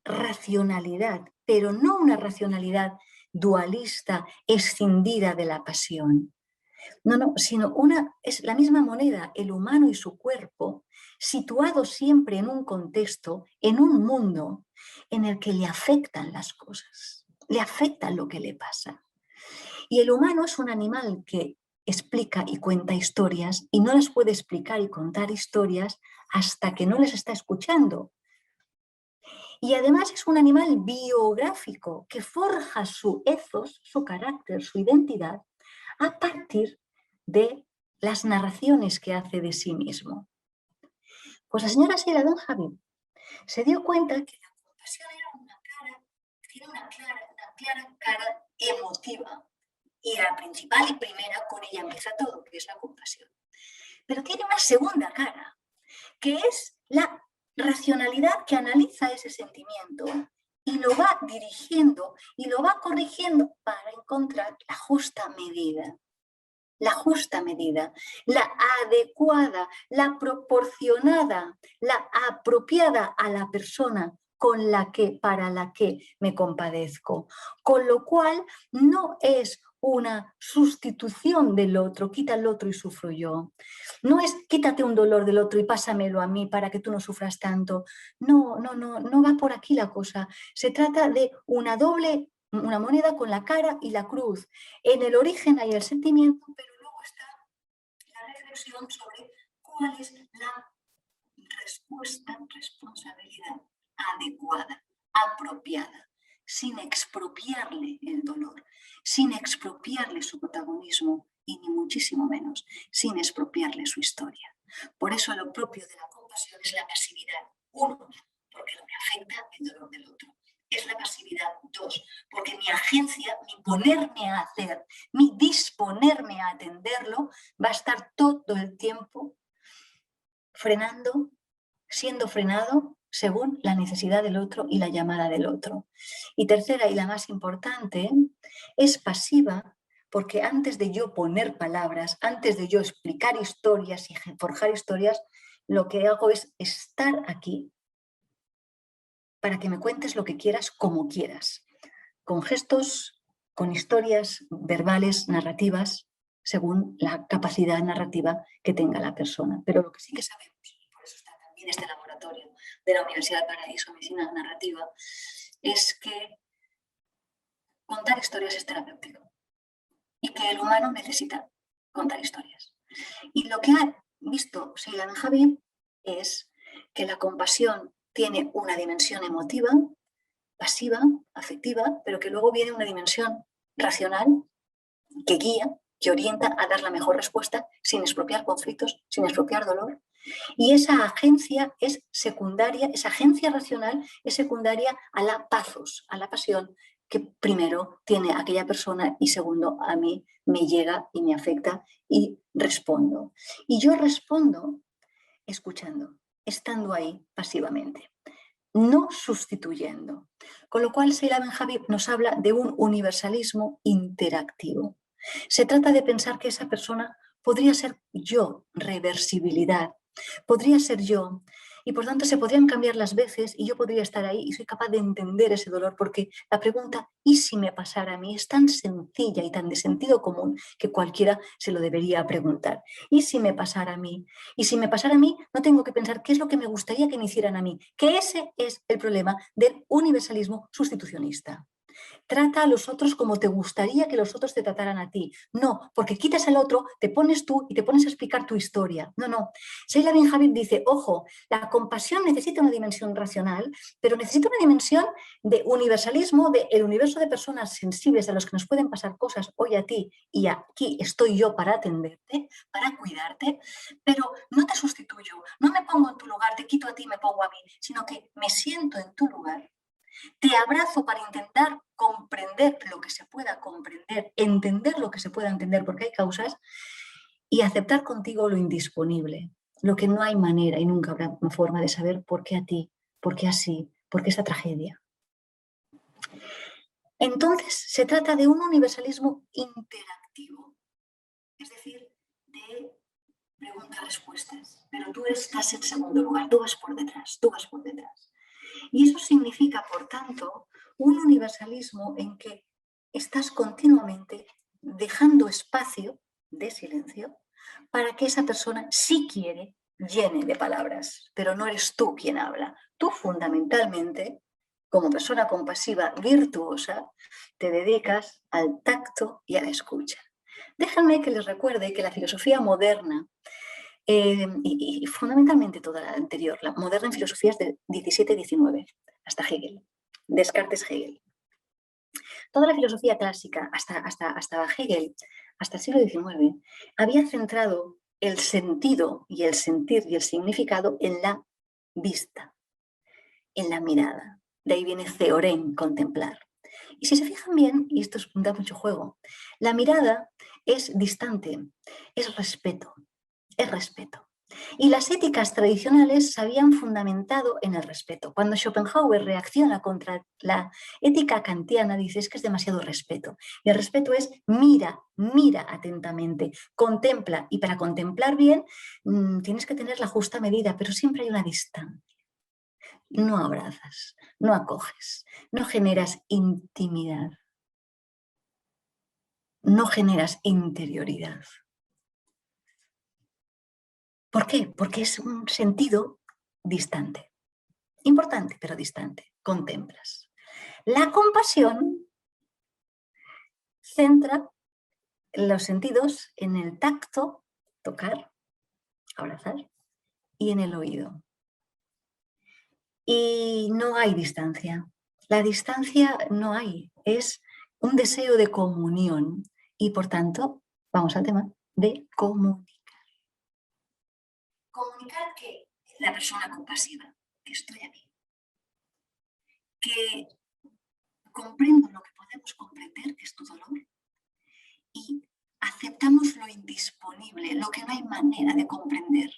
racionalidad, pero no una racionalidad dualista, escindida de la pasión. No, sino es la misma moneda, el humano y su cuerpo, situado siempre en un contexto, en un mundo en el que le afectan las cosas, le afecta lo que le pasa. Y el humano es un animal que explica y cuenta historias y no las puede explicar y contar historias hasta que no les está escuchando. Y además es un animal biográfico que forja su ethos, su carácter, su identidad a partir de las narraciones que hace de sí mismo. Pues la señora Sheila Benjamin se dio cuenta que la compasión tiene una clara cara emotiva. Y la principal y primera, con ella empieza todo, que es la compasión. Pero tiene una segunda cara, que es la racionalidad que analiza ese sentimiento y lo va dirigiendo y lo va corrigiendo para encontrar la justa medida. La justa medida, la adecuada, la proporcionada, la apropiada a la persona con la que, para la que me compadezco. Con lo cual no es una sustitución del otro, quita el otro y sufro yo. No es quítate un dolor del otro y pásamelo a mí para que tú no sufras tanto. No va por aquí la cosa. Se trata de una moneda con la cara y la cruz. En el origen hay el sentimiento, pero luego está la reflexión sobre cuál es la responsabilidad adecuada, apropiada, sin expropiarle el dolor, sin expropiarle su protagonismo y ni muchísimo menos sin expropiarle su historia. Por eso lo propio de la compasión es la pasividad. Uno, porque no me afecta el dolor del otro. Es la pasividad. Dos, porque mi agencia, mi ponerme a hacer, mi disponerme a atenderlo, va a estar todo el tiempo frenando, siendo frenado según la necesidad del otro y la llamada del otro. Y tercera, y la más importante, es pasiva porque antes de yo poner palabras, antes de yo explicar historias y forjar historias, lo que hago es estar aquí para que me cuentes lo que quieras, como quieras, con gestos, con historias verbales, narrativas, según la capacidad narrativa que tenga la persona. Pero lo que sí que sabemos, y por eso está también este laboratorio de la Universidad de Paraíso, Medicina Narrativa, es que contar historias es terapéutico y que el humano necesita contar historias. Y lo que ha visto Sheila Benjamin es que la compasión tiene una dimensión emotiva, pasiva, afectiva, pero que luego viene una dimensión racional que guía, que orienta a dar la mejor respuesta sin expropiar conflictos, sin expropiar dolor. Y esa agencia es secundaria, esa agencia racional es secundaria a la pathos, a la pasión que primero tiene aquella persona y segundo a mí me llega y me afecta y respondo. Y yo respondo escuchando, estando ahí pasivamente, no sustituyendo. Con lo cual, Sheila Benjamin nos habla de un universalismo interactivo. Se trata de pensar que esa persona podría ser yo, reversibilidad, podría ser yo, y por tanto se podrían cambiar las veces y yo podría estar ahí y soy capaz de entender ese dolor, porque la pregunta ¿y si me pasara a mí? Es tan sencilla y tan de sentido común que cualquiera se lo debería preguntar. ¿Y si me pasara a mí? Y si me pasara a mí, no tengo que pensar qué es lo que me gustaría que me hicieran a mí, que ese es el problema del universalismo sustitucionista. Trata a los otros como te gustaría que los otros te trataran a ti. No, porque quitas al otro, te pones tú y te pones a explicar tu historia. No. Sheila Benjamin dice, ojo, la compasión necesita una dimensión racional, pero necesita una dimensión de universalismo, de el universo de personas sensibles a los que nos pueden pasar cosas hoy a ti y aquí estoy yo para atenderte, para cuidarte, pero no te sustituyo, no me pongo en tu lugar, te quito a ti y me pongo a mí, sino que me siento en tu lugar. Te abrazo para intentar comprender lo que se pueda comprender, entender lo que se pueda entender, porque hay causas, y aceptar contigo lo indisponible, lo que no hay manera y nunca habrá una forma de saber por qué a ti, por qué así, por qué esta tragedia. Entonces, se trata de un universalismo interactivo, es decir, de preguntas-respuestas, pero tú estás en segundo lugar, tú vas por detrás, tú vas por detrás. Y eso significa, por tanto, un universalismo en que estás continuamente dejando espacio de silencio para que esa persona, si quiere, llene de palabras, pero no eres tú quien habla. Tú fundamentalmente, como persona compasiva virtuosa, te dedicas al tacto y a la escucha. Déjenme que les recuerde que la filosofía moderna, y fundamentalmente toda la anterior, la moderna en filosofía es del 17-19, hasta Hegel, Descartes-Hegel. Toda la filosofía clásica, hasta Hegel, hasta el siglo XIX, había centrado el sentido y el sentir y el significado en la vista, en la mirada. De ahí viene theorem, contemplar. Y si se fijan bien, y esto da mucho juego, la mirada es distante, es respeto, es respeto. Y las éticas tradicionales se habían fundamentado en el respeto. Cuando Schopenhauer reacciona contra la ética kantiana, dice es que es demasiado respeto. Y el respeto es mira, mira atentamente, contempla. Y para contemplar bien tienes que tener la justa medida, pero siempre hay una distancia. No abrazas, no acoges, no generas intimidad, no generas interioridad. ¿Por qué? Porque es un sentido distante. Importante, pero distante. Contemplas. La compasión centra los sentidos en el tacto, tocar, abrazar, y en el oído. Y no hay distancia. La distancia no hay. Es un deseo de comunión. Y por tanto, vamos al tema de comunicar. Comunicar que la persona compasiva, que estoy aquí, que comprendo lo que podemos comprender, que es tu dolor, y aceptamos lo indisponible, lo que no hay manera de comprender.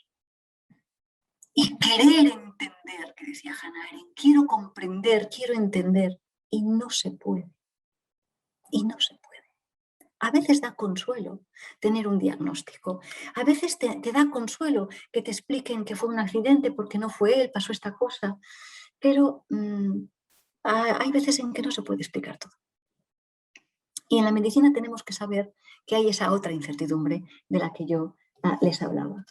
Y querer entender, que decía Hannah Arendt, quiero comprender, quiero entender, y no se puede. Y no se puede. A veces da consuelo tener un diagnóstico. A veces te da consuelo que te expliquen que fue un accidente porque no fue él, pasó esta cosa. Pero hay veces en que no se puede explicar todo. Y en la medicina tenemos que saber que hay esa otra incertidumbre de la que yo les hablaba.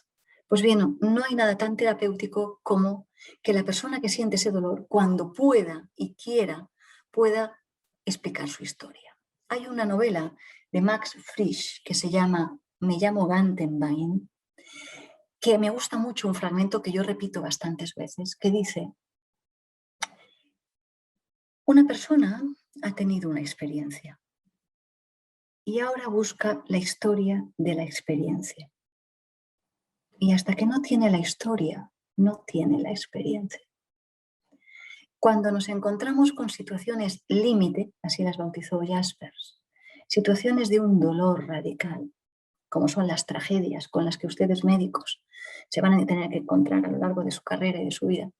Pues bien, no hay nada tan terapéutico como que la persona que siente ese dolor, cuando pueda y quiera, pueda explicar su historia. Hay una novela de Max Frisch que se llama Me llamo Gantenbein, que me gusta mucho, un fragmento que yo repito bastantes veces, que dice: una persona ha tenido una experiencia y ahora busca la historia de la experiencia. Y hasta que no tiene la historia, no tiene la experiencia. Cuando nos encontramos con situaciones límite, así las bautizó Jaspers, situaciones de un dolor radical, como son las tragedias con las que ustedes médicos se van a tener que encontrar a lo largo de su carrera y de su vida.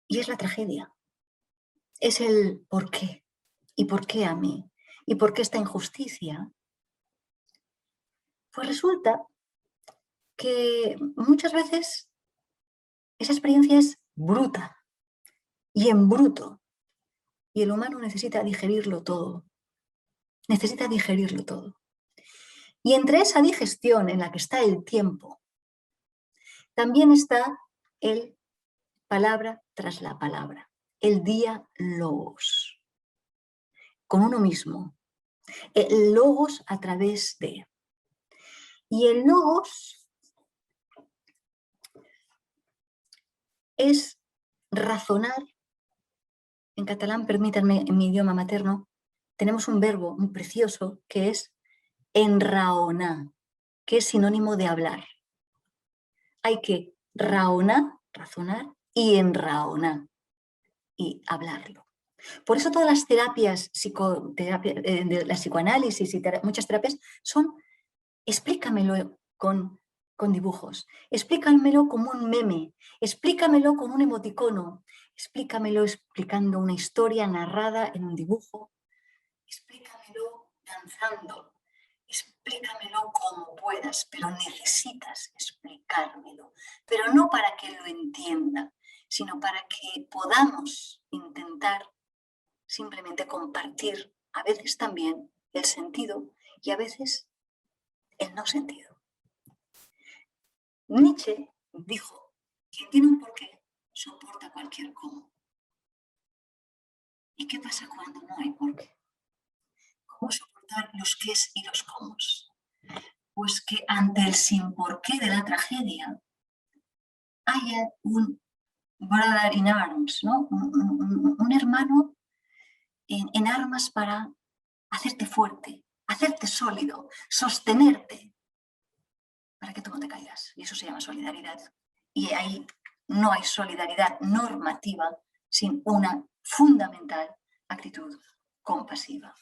Y es la tragedia. Es el por qué. ¿Y por qué a mí? ¿Y por qué esta injusticia? Pues resulta que muchas veces esa experiencia es bruta y en bruto. Y el humano necesita digerirlo todo. Necesita digerirlo todo. Y entre esa digestión en la que está el tiempo, también está el palabra tras la palabra, el diálogos con uno mismo, el logos a través de. Y el logos es razonar. En catalán, permítanme, en mi idioma materno, tenemos un verbo muy precioso que es enraonar, que es sinónimo de hablar. Hay que raonar, razonar, y enraonar, y hablarlo. Por eso todas las terapias, de la psicoanálisis y muchas terapias son explícamelo con dibujos, explícamelo como un meme, explícamelo con un emoticono, explícamelo explicando una historia narrada en un dibujo, explícamelo danzando, explícamelo como puedas, pero necesitas explicármelo, pero no para que lo entienda, sino para que podamos intentar simplemente compartir a veces también el sentido y a veces el no sentido. Nietzsche dijo: quien tiene un porqué soporta cualquier cómo. ¿Y qué pasa cuando no hay porqué? ¿Cómo soportar los qués y los cómos? Pues que ante el sin porqué de la tragedia haya un brother in arms, ¿no? Un hermano en armas para hacerte fuerte, hacerte sólido, sostenerte, para que tú no te caigas. Y eso se llama solidaridad. Y ahí no hay solidaridad normativa sin una fundamental actitud compasiva.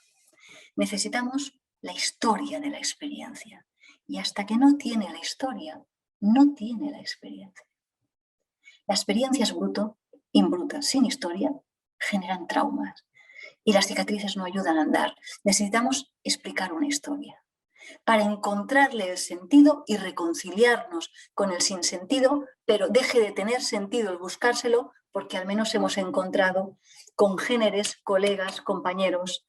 Necesitamos la historia de la experiencia. Y hasta que no tiene la historia, no tiene la experiencia. La experiencia es bruta, sin historia, generan traumas. Y las cicatrices no ayudan a andar. Necesitamos explicar una historia para encontrarle el sentido y reconciliarnos con el sinsentido, pero deje de tener sentido el buscárselo porque al menos hemos encontrado congéneres, colegas, compañeros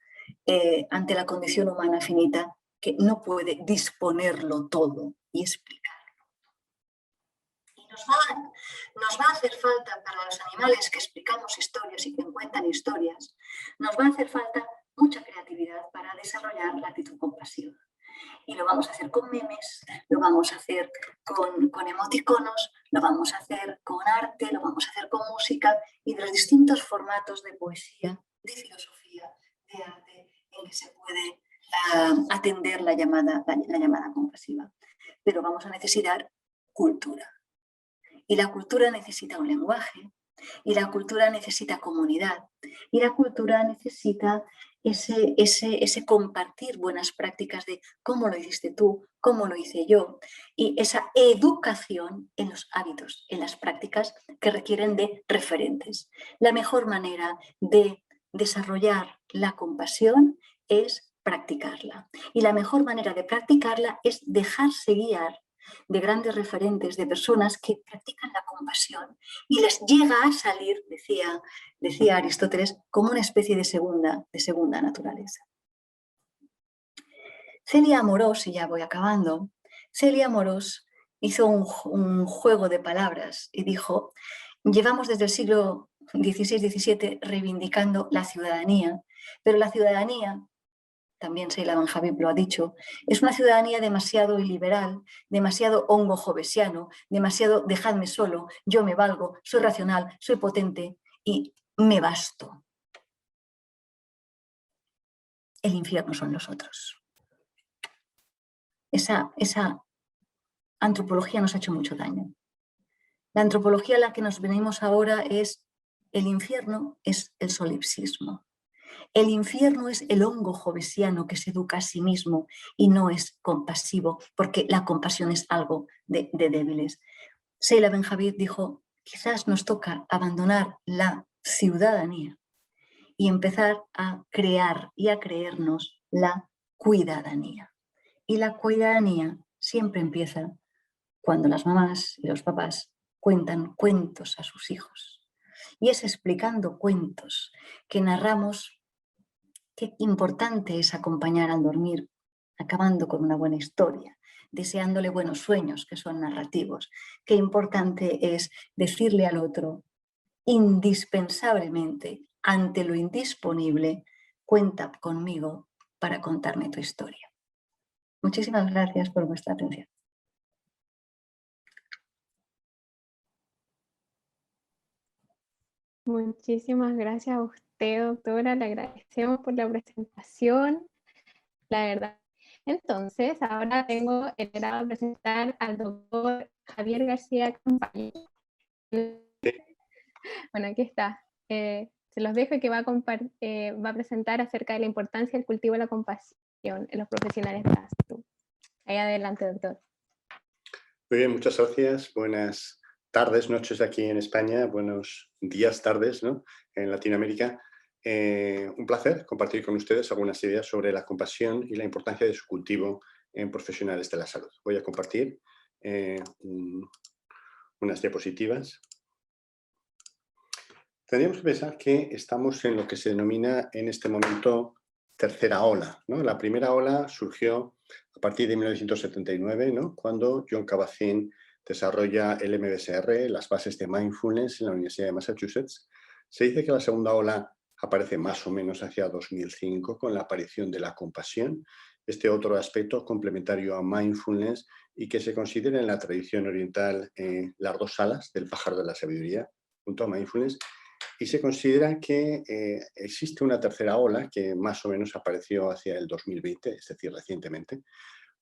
ante la condición humana finita que no puede disponerlo todo y explicarlo. Y nos va a hacer falta para los animales que explicamos historias y que cuentan historias, nos va a hacer falta mucha creatividad para desarrollar la actitud compasiva. Y lo vamos a hacer con memes, lo vamos a hacer con emoticonos, lo vamos a hacer con arte, lo vamos a hacer con música y de los distintos formatos de poesía, de filosofía, de arte, en que se puede atender la llamada compasiva. Pero vamos a necesitar cultura. Y la cultura necesita un lenguaje, y la cultura necesita comunidad, y la cultura necesita ese compartir buenas prácticas de cómo lo hiciste tú, cómo lo hice yo, y esa educación en los hábitos, en las prácticas que requieren de referentes. La mejor manera de desarrollar la compasión es practicarla, y la mejor manera de practicarla es dejarse guiar de grandes referentes, de personas que practican la compasión y les llega a salir, decía Aristóteles, como una especie de segunda naturaleza. Celia Amorós, y ya voy acabando, Celia Amorós hizo un juego de palabras y dijo, llevamos desde el siglo XVI-XVII reivindicando la ciudadanía, pero la ciudadanía, también Sheila Benjamín lo ha dicho, es una ciudadanía demasiado iliberal, demasiado hongo jovesiano, demasiado dejadme solo, yo me valgo, soy racional, soy potente y me basto. El infierno son los otros. Esa antropología nos ha hecho mucho daño. La antropología a la que nos venimos ahora es el infierno es el solipsismo. El infierno es el hongo jovesiano que se educa a sí mismo y no es compasivo, porque la compasión es algo de débiles. Sheila Benjamín dijo, quizás nos toca abandonar la ciudadanía y empezar a crear y a creernos la cuidadanía. Y la cuidadanía siempre empieza cuando las mamás y los papás cuentan cuentos a sus hijos. Y es explicando cuentos que narramos. Qué importante es acompañar al dormir, acabando con una buena historia, deseándole buenos sueños que son narrativos. Qué importante es decirle al otro, indispensablemente, ante lo indisponible, cuenta conmigo para contarme tu historia. Muchísimas gracias por vuestra atención. Muchísimas gracias a usted, doctora. Le agradecemos por la presentación. La verdad. Entonces, ahora tengo el agrado de presentar al doctor Javier García Campaña. Bueno, aquí está. Se los dejo y que va a presentar acerca de la importancia del cultivo de la compasión en los profesionales de la salud. Ahí adelante, doctor. Muy bien, muchas gracias. Buenas tardes, noches aquí en España, buenos días, tardes, ¿no? En Latinoamérica. Un placer compartir con ustedes algunas ideas sobre la compasión y la importancia de su cultivo en profesionales de la salud. Voy a compartir unas diapositivas. Tendríamos que pensar que estamos en lo que se denomina en este momento tercera ola, ¿no? La primera ola surgió a partir de 1979, ¿no? Cuando Jon Kabat-Zinn desarrolla el MBSR, las bases de mindfulness en la Universidad de Massachusetts. Se dice que la segunda ola aparece más o menos hacia 2005 con la aparición de la compasión, este otro aspecto complementario a mindfulness y que se considera en la tradición oriental las dos alas del pájaro de la sabiduría, junto a mindfulness, y se considera que existe una tercera ola que más o menos apareció hacia el 2020, es decir, recientemente,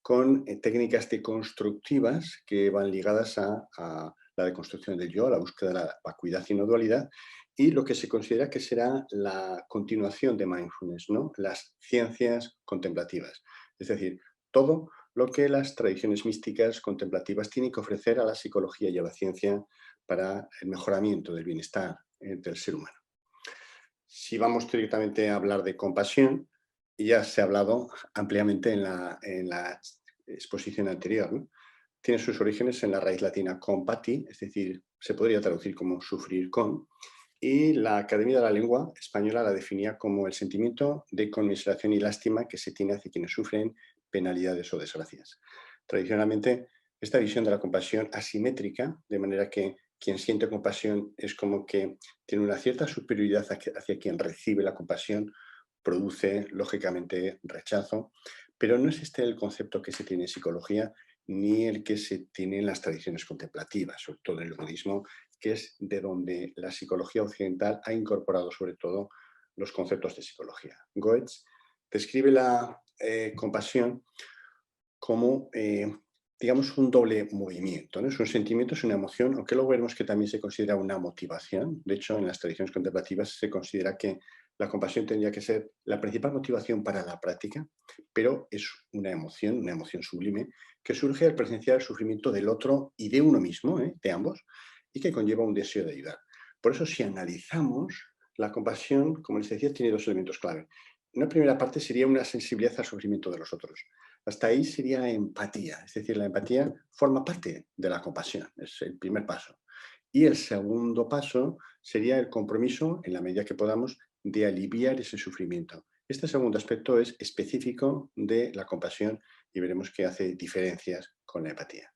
con técnicas deconstructivas que van ligadas a la deconstrucción del yo, a la búsqueda de la vacuidad y no dualidad, y lo que se considera que será la continuación de mindfulness, ¿no? Las ciencias contemplativas. Es decir, todo lo que las tradiciones místicas contemplativas tienen que ofrecer a la psicología y a la ciencia para el mejoramiento del bienestar del ser humano. Si vamos directamente a hablar de compasión, ya se ha hablado ampliamente en la exposición anterior, ¿no? Tiene sus orígenes en la raíz latina compati, es decir, se podría traducir como sufrir con, y la Academia de la Lengua Española la definía como el sentimiento de conmiseración y lástima que se tiene hacia quienes sufren penalidades o desgracias. Tradicionalmente, esta visión de la compasión asimétrica, de manera que quien siente compasión es como que tiene una cierta superioridad hacia quien recibe la compasión, produce lógicamente rechazo, pero no es este el concepto que se tiene en psicología ni el que se tiene en las tradiciones contemplativas, sobre todo en el budismo, que es de donde la psicología occidental ha incorporado sobre todo los conceptos de psicología. Goetz describe la compasión como, digamos, un doble movimiento, ¿no? Es un sentimiento, es una emoción, aunque luego veremos que también se considera una motivación. De hecho, en las tradiciones contemplativas se considera que la compasión tendría que ser la principal motivación para la práctica, pero es una emoción sublime, que surge al presenciar el sufrimiento del otro y de uno mismo, de ambos, y que conlleva un deseo de ayudar. Por eso, si analizamos, la compasión, como les decía, tiene dos elementos clave. Una primera parte sería una sensibilidad al sufrimiento de los otros. Hasta ahí sería empatía, es decir, la empatía forma parte de la compasión, es el primer paso. Y el segundo paso sería el compromiso, en la medida que podamos, de aliviar ese sufrimiento. Este segundo aspecto es específico de la compasión y veremos que hace diferencias con la empatía.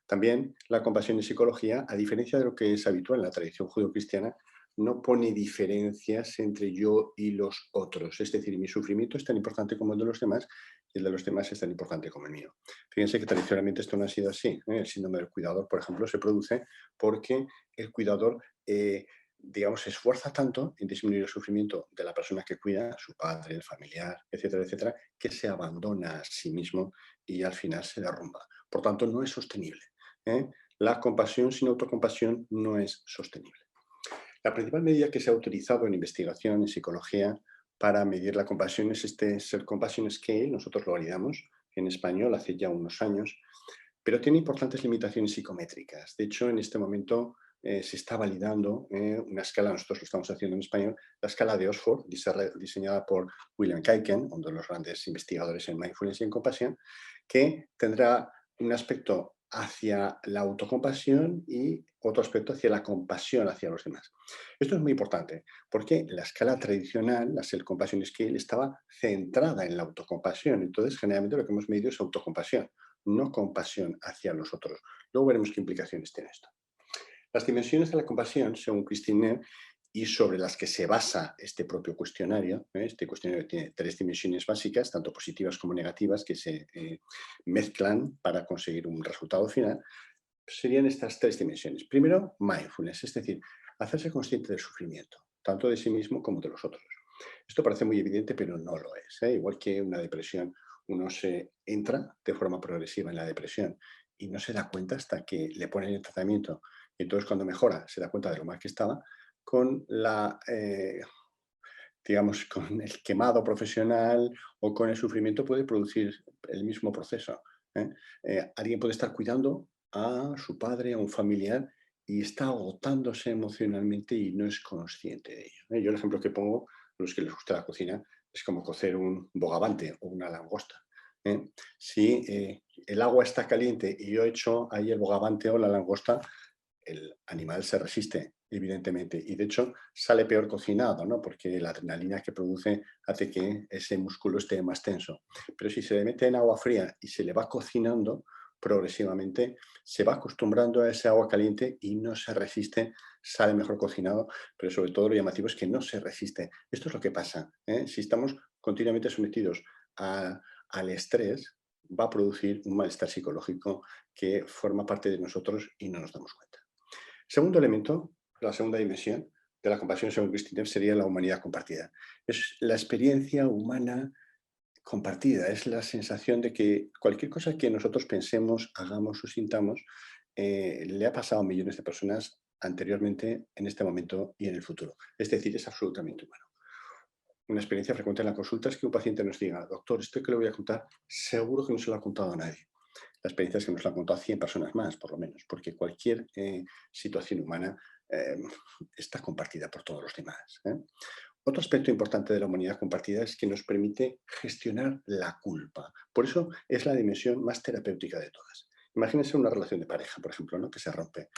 También la compasión en psicología, a diferencia de lo que es habitual en la tradición judeocristiana, no pone diferencias entre yo y los otros. Es decir, mi sufrimiento es tan importante como el de los demás y el de los demás es tan importante como el mío. Fíjense que tradicionalmente esto no ha sido así. El síndrome del cuidador, por ejemplo, se produce porque el cuidador, digamos, se esfuerza tanto en disminuir el sufrimiento de la persona que cuida, su padre, el familiar, etcétera, etcétera, que se abandona a sí mismo y al final se derrumba. Por tanto, no es sostenible. La compasión sin autocompasión no es sostenible. La principal medida que se ha utilizado en investigación en psicología para medir la compasión es este Self-Compassion Scale. Nosotros lo validamos en español hace ya unos años, pero tiene importantes limitaciones psicométricas. De hecho, en este momento se está validando una escala, nosotros lo estamos haciendo en español, la escala de Oxford, diseñada por William Kuyken, uno de los grandes investigadores en mindfulness y en compasión, que tendrá un aspecto hacia la autocompasión y otro aspecto hacia la compasión hacia los demás. Esto es muy importante porque la escala tradicional, la Self-Compassion Scale, estaba centrada en la autocompasión. Entonces, generalmente lo que hemos medido es autocompasión, no compasión hacia los otros. Luego veremos qué implicaciones tiene esto. Las dimensiones de la compasión, según Christine Neff, y sobre las que se basa este propio cuestionario, este cuestionario tiene 3 dimensiones básicas, tanto positivas como negativas, que se mezclan para conseguir un resultado final, serían estas 3 dimensiones. Primero, mindfulness, es decir, hacerse consciente del sufrimiento, tanto de sí mismo como de los otros. Esto parece muy evidente, pero no lo es. Igual que una depresión, uno se entra de forma progresiva en la depresión y no se da cuenta hasta que le ponen el tratamiento. Y entonces cuando mejora se da cuenta de lo mal que estaba, con la, digamos, con el quemado profesional o con el sufrimiento puede producir el mismo proceso. Alguien puede estar cuidando a su padre, a un familiar, y está agotándose emocionalmente y no es consciente de ello. Yo el ejemplo que pongo, a los que les gusta la cocina, es como cocer un bogavante o una langosta. Si el agua está caliente y yo echo ahí el bogavante o la langosta, el animal se resiste, evidentemente, y de hecho sale peor cocinado, ¿no? Porque la adrenalina que produce hace que ese músculo esté más tenso. Pero si se le mete en agua fría y se le va cocinando, progresivamente se va acostumbrando a ese agua caliente y no se resiste, sale mejor cocinado, pero sobre todo lo llamativo es que no se resiste. Esto es lo que pasa. Si estamos continuamente sometidos al estrés, va a producir un malestar psicológico que forma parte de nosotros y no nos damos cuenta. Segundo elemento, La segunda dimensión de la compasión, según Kristin sería la humanidad compartida. Es la experiencia humana compartida, es la sensación de que cualquier cosa que nosotros pensemos, hagamos o sintamos, le ha pasado a millones de personas anteriormente, en este momento y en el futuro. Es decir, es absolutamente humano. Una experiencia frecuente en la consulta es que un paciente nos diga, doctor, esto que le voy a contar, seguro que no se lo ha contado a nadie. La experiencia es que nos lo han contado a 100 personas más, por lo menos, porque cualquier situación humana eh, está compartida por todos los demás. Otro aspecto importante de la humanidad compartida es que nos permite gestionar la culpa. Por eso es la dimensión más terapéutica de todas. Imagínense una relación de pareja, por ejemplo, ¿no? Que se rompe.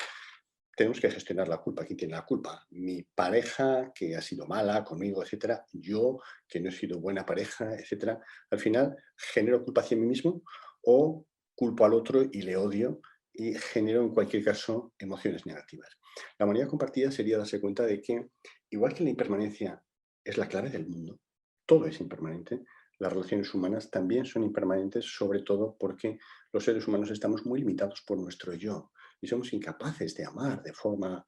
Tenemos que gestionar la culpa. ¿Quién tiene la culpa? Mi pareja, que ha sido mala conmigo, etcétera. Yo, que no he sido buena pareja, etcétera. Al final, genero culpa hacia mí mismo o culpo al otro y le odio y genero, en cualquier caso, emociones negativas. La humanidad compartida sería darse cuenta de que, igual que la impermanencia es la clave del mundo, todo es impermanente, las relaciones humanas también son impermanentes, sobre todo porque los seres humanos estamos muy limitados por nuestro yo y somos incapaces de amar de forma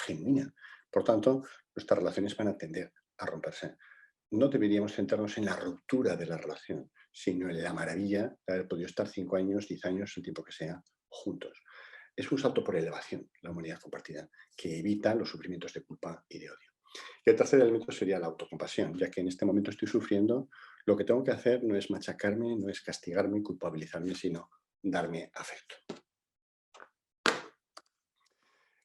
genuina. Por tanto, nuestras relaciones van a tender a romperse. No deberíamos centrarnos en la ruptura de la relación, sino en la maravilla de haber podido estar 5 años, 10 años, el tiempo que sea, juntos. Es un salto por elevación, la humanidad compartida, que evita los sufrimientos de culpa y de odio. Y el tercer elemento sería la autocompasión, ya que en este momento estoy sufriendo, lo que tengo que hacer no es machacarme, no es castigarme, culpabilizarme, sino darme afecto.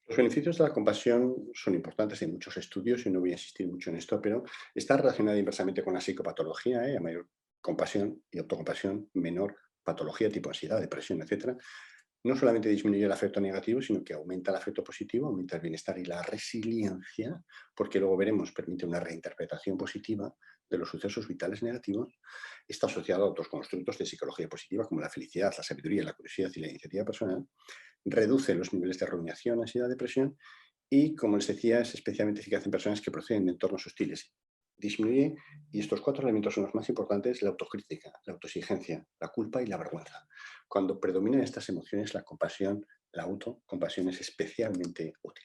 Los beneficios de la compasión son importantes, hay muchos estudios y no voy a insistir mucho en esto, pero está relacionada inversamente con la psicopatología, a mayor compasión y autocompasión, menor patología tipo ansiedad, depresión, etcétera. No solamente disminuye el afecto negativo, sino que aumenta el afecto positivo, aumenta el bienestar y la resiliencia, porque luego veremos, permite una reinterpretación positiva de los sucesos vitales negativos. Está asociado a otros constructos de psicología positiva como la felicidad, la sabiduría, la curiosidad y la iniciativa personal. Reduce los niveles de rumiación, ansiedad, depresión y, como les decía, es especialmente eficaz en personas que proceden de entornos hostiles. Disminuye, y estos 4 elementos son los más importantes, la autocrítica, la autoexigencia, la culpa y la vergüenza. Cuando predominan estas emociones, la compasión, la autocompasión es especialmente útil.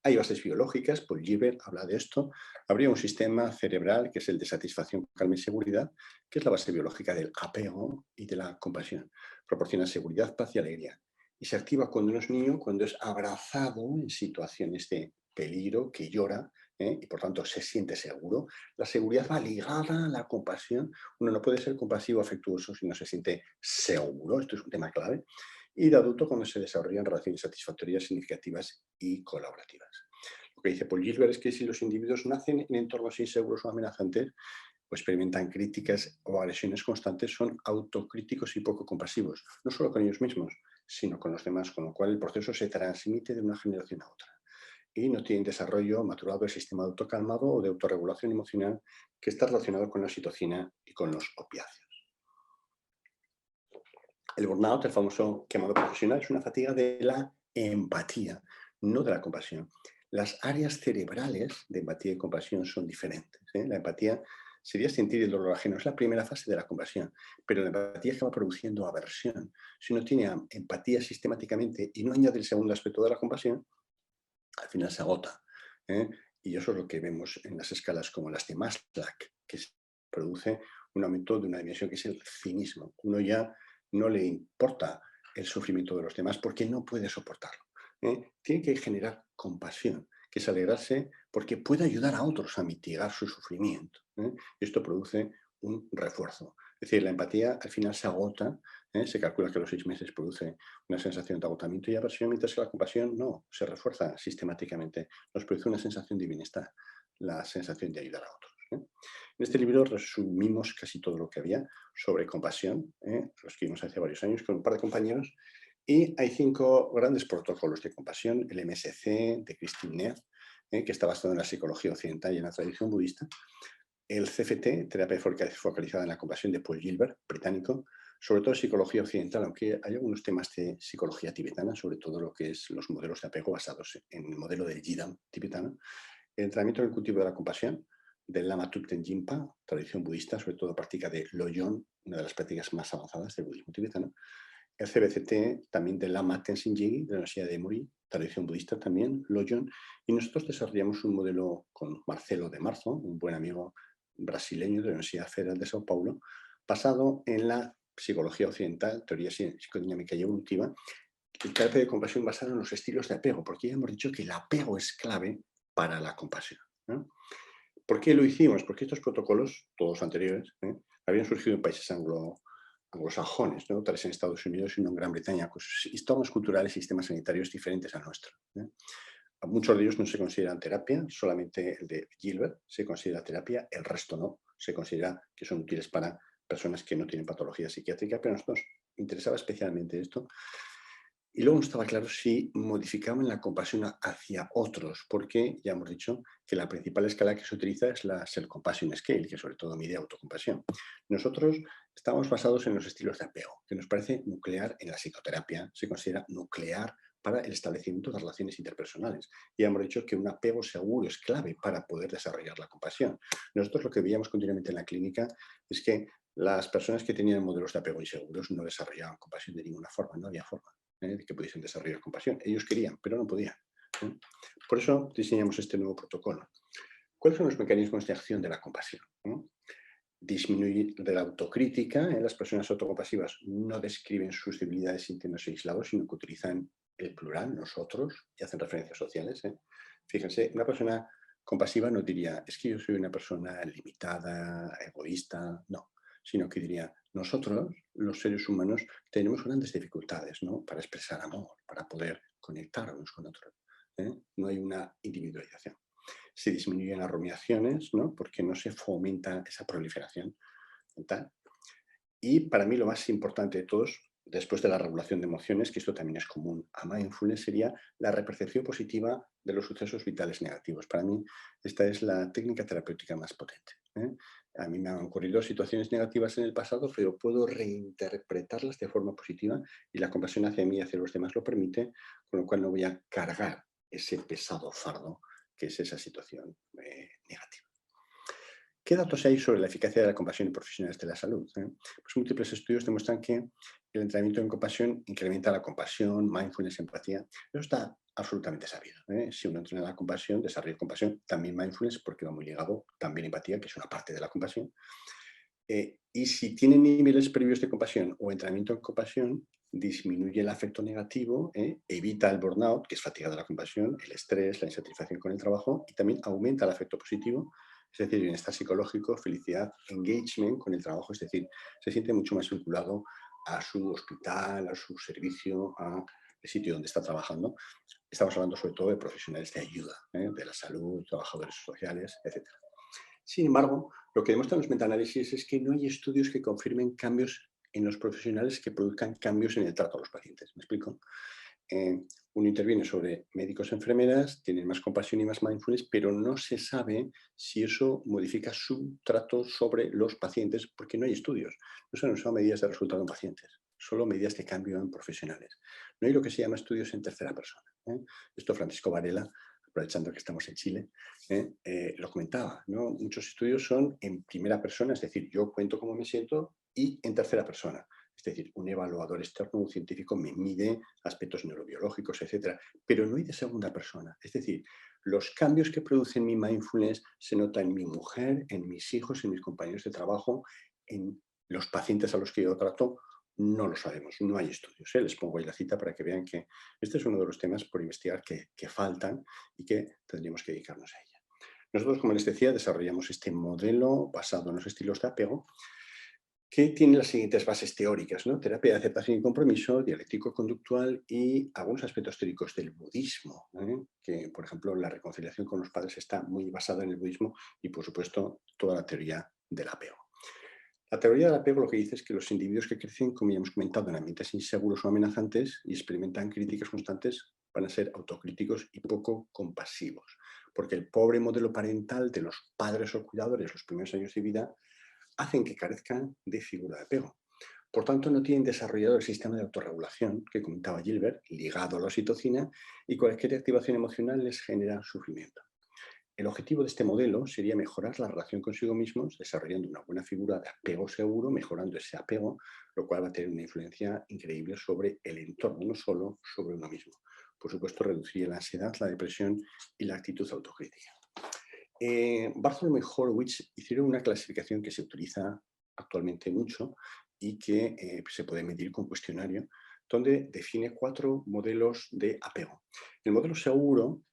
Hay bases biológicas, Paul Gilbert habla de esto. Habría un sistema cerebral que es el de satisfacción, calma y seguridad, que es la base biológica del apego y de la compasión. Proporciona seguridad, paz y alegría. Y se activa cuando uno es niño, cuando es abrazado en situaciones de peligro, que llora, y por tanto se siente seguro. La seguridad va ligada a la compasión. Uno no puede ser compasivo afectuoso si no se siente seguro. Esto es un tema clave. Y de adulto cuando se desarrollan relaciones satisfactorias, significativas y colaborativas. Lo que dice Paul Gilbert es que si los individuos nacen en entornos inseguros o amenazantes, o experimentan críticas o agresiones constantes, son autocríticos y poco compasivos, no solo con ellos mismos, sino con los demás, con lo cual el proceso se transmite de una generación a otra. Y no tienen desarrollo maturado el sistema de autocalmado o de autorregulación emocional que está relacionado con la oxitocina y con los opiáceos. El burnout, el famoso quemado profesional, es una fatiga de la empatía, no de la compasión. Las áreas cerebrales de empatía y compasión son diferentes. La empatía sería sentir el dolor ajeno, es la primera fase de la compasión, pero la empatía es que va produciendo aversión. Si uno tiene empatía sistemáticamente y no añade el segundo aspecto de la compasión, al final se agota. Y eso es lo que vemos en las escalas como las de Maslach, que produce un aumento de una dimensión que es el cinismo. Uno ya no le importa el sufrimiento de los demás porque no puede soportarlo. Tiene que generar compasión, que es alegrarse porque puede ayudar a otros a mitigar su sufrimiento. Esto produce un refuerzo. Es decir, la empatía al final se agota, se calcula que a los 6 meses produce una sensación de agotamiento y aversión, mientras que la compasión no, se refuerza sistemáticamente, nos produce una sensación de bienestar, la sensación de ayudar a otros. En este libro resumimos casi todo lo que había sobre compasión, lo escribimos hace varios años con un par de compañeros, y hay 5 grandes protocolos de compasión: el MSC de Kristin Neff, que está basado en la psicología occidental y en la tradición budista; el CFT, terapia focalizada en la compasión, de Paul Gilbert, británico, sobre todo psicología occidental, aunque hay algunos temas de psicología tibetana, sobre todo lo que es los modelos de apego basados en el modelo del Jidam tibetano; el entrenamiento en el cultivo de la compasión, del Lama Thupten Jinpa, tradición budista, sobre todo práctica de Loyon, una de las prácticas más avanzadas del budismo tibetano; el CBCT también de Lama Tenzin Gyaltsen, de la Universidad de Emory, tradición budista también, Loyon, y nosotros desarrollamos un modelo con Marcelo de Marzo, un buen amigo brasileño de la Universidad Federal de Sao Paulo, basado en la psicología occidental, teoría psicodinámica y evolutiva, y terapia de compasión basada en los estilos de apego, porque ya hemos dicho que el apego es clave para la compasión, ¿no? ¿Por qué lo hicimos? Porque estos protocolos, todos anteriores, habían surgido en países anglosajones, ¿no? Tales en Estados Unidos y no en Gran Bretaña, con sus sistemas culturales y sistemas sanitarios diferentes al nuestro. Muchos de ellos no se consideran terapia, solamente el de Gilbert se considera terapia, el resto no, se considera que son útiles para personas que no tienen patología psiquiátrica, pero a nosotros nos interesaba especialmente esto. Y luego no estaba claro si modificaban la compasión hacia otros, porque ya hemos dicho que la principal escala que se utiliza es la Self-Compassion Scale, que sobre todo mide autocompasión. Nosotros estamos basados en los estilos de apego, que nos parece nuclear en la psicoterapia, se considera nuclear para el establecimiento de relaciones interpersonales. Y hemos dicho que un apego seguro es clave para poder desarrollar la compasión. Nosotros lo que veíamos continuamente en la clínica es que las personas que tenían modelos de apego inseguros no desarrollaban compasión de ninguna forma, no había forma de que pudiesen desarrollar compasión. Ellos querían, pero no podían. Por eso diseñamos este nuevo protocolo. ¿Cuáles son los mecanismos de acción de la compasión? Disminuir de la autocrítica. Las personas autocompasivas no describen sus debilidades sintiéndose aislados, sino que utilizan el plural, nosotros, y hacen referencias sociales. Fíjense, una persona compasiva no diría, es que yo soy una persona limitada, egoísta, no, sino que diría, nosotros, los seres humanos, tenemos grandes dificultades, ¿no? Para expresar amor, para poder conectar unos con otros. No hay una individualización. Se disminuyen las rumiaciones, ¿no? Porque no se fomenta esa proliferación mental. Y para mí lo más importante de todos, después de la regulación de emociones, que esto también es común a mindfulness, sería la repercepción positiva de los sucesos vitales negativos. Para mí esta es la técnica terapéutica más potente. A mí me han ocurrido situaciones negativas en el pasado, pero puedo reinterpretarlas de forma positiva y la compasión hacia mí y hacia los demás lo permite, con lo cual no voy a cargar ese pesado fardo que es esa situación negativa. ¿Qué datos hay sobre la eficacia de la compasión en profesionales de la salud? Pues múltiples estudios demuestran que el entrenamiento en compasión incrementa la compasión, mindfulness, empatía. Eso está absolutamente sabido. Si uno entrena la compasión, desarrolla compasión, también mindfulness, porque va muy ligado, también empatía, que es una parte de la compasión. Y si tiene niveles previos de compasión o entrenamiento en compasión, disminuye el afecto negativo, evita el burnout, que es fatiga de la compasión, el estrés, la insatisfacción con el trabajo, y también aumenta el afecto positivo, es decir, bienestar psicológico, felicidad, engagement con el trabajo, es decir, se siente mucho más vinculado a su hospital, a su servicio, al sitio donde está trabajando. Estamos hablando sobre todo de profesionales de ayuda, de la salud, trabajadores sociales, etc. Sin embargo, lo que demuestran los metaanálisis es que no hay estudios que confirmen cambios en los profesionales que produzcan cambios en el trato a los pacientes. ¿Me explico? Uno interviene sobre médicos y enfermeras, tienen más compasión y más mindfulness, pero no se sabe si eso modifica su trato sobre los pacientes porque no hay estudios. No se han usado medidas de resultado en pacientes, solo medidas de cambio en profesionales. No hay lo que se llama estudios en tercera persona. Esto Francisco Varela, aprovechando que estamos en Chile, lo comentaba, ¿no? Muchos estudios son en primera persona, es decir, yo cuento cómo me siento, y en tercera persona. Es decir, un evaluador externo, un científico, me mide aspectos neurobiológicos, etcétera, pero no hay de segunda persona. Es decir, los cambios que produce mi mindfulness se notan en mi mujer, en mis hijos, en mis compañeros de trabajo, en los pacientes a los que yo trato. No lo sabemos, no hay estudios. Les pongo ahí la cita para que vean que este es uno de los temas por investigar que faltan y que tendríamos que dedicarnos a ella. Nosotros, como les decía, desarrollamos este modelo basado en los estilos de apego, que tiene las siguientes bases teóricas, ¿no? Terapia de aceptación y compromiso, dialéctico-conductual y algunos aspectos teóricos del budismo, que, por ejemplo, la reconciliación con los padres está muy basada en el budismo y, por supuesto, toda la teoría del apego. La teoría del apego lo que dice es que los individuos que crecen, como ya hemos comentado, en ambientes inseguros o amenazantes y experimentan críticas constantes, van a ser autocríticos y poco compasivos, porque el pobre modelo parental de los padres o cuidadores los primeros años de vida hacen que carezcan de figura de apego. Por tanto, no tienen desarrollado el sistema de autorregulación que comentaba Gilbert, ligado a la oxitocina, y cualquier activación emocional les genera sufrimiento. El objetivo de este modelo sería mejorar la relación consigo mismos, desarrollando una buena figura de apego seguro, mejorando ese apego, lo cual va a tener una influencia increíble sobre el entorno, no solo sobre uno mismo. Por supuesto, reduciría la ansiedad, la depresión y la actitud autocrítica. Bartholomew y Horowitz hicieron una clasificación que se utiliza actualmente mucho y que se puede medir con cuestionario, donde define 4 modelos de apego. El modelo seguro,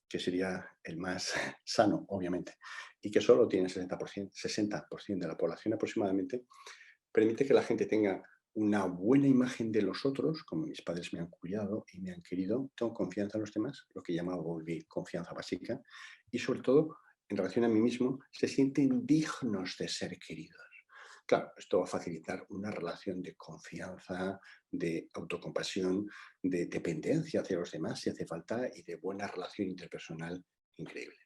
que sería el más sano, obviamente, y que solo tiene 60% de la población aproximadamente, permite que la gente tenga una buena imagen de los otros, como mis padres me han cuidado y me han querido, tengo confianza en los demás, lo que llama Bowlby confianza básica, y sobre todo, en relación a mí mismo, se sienten dignos de ser queridos. Claro, esto va a facilitar una relación de confianza, de autocompasión, de dependencia hacia los demás si hace falta y de buena relación interpersonal increíble.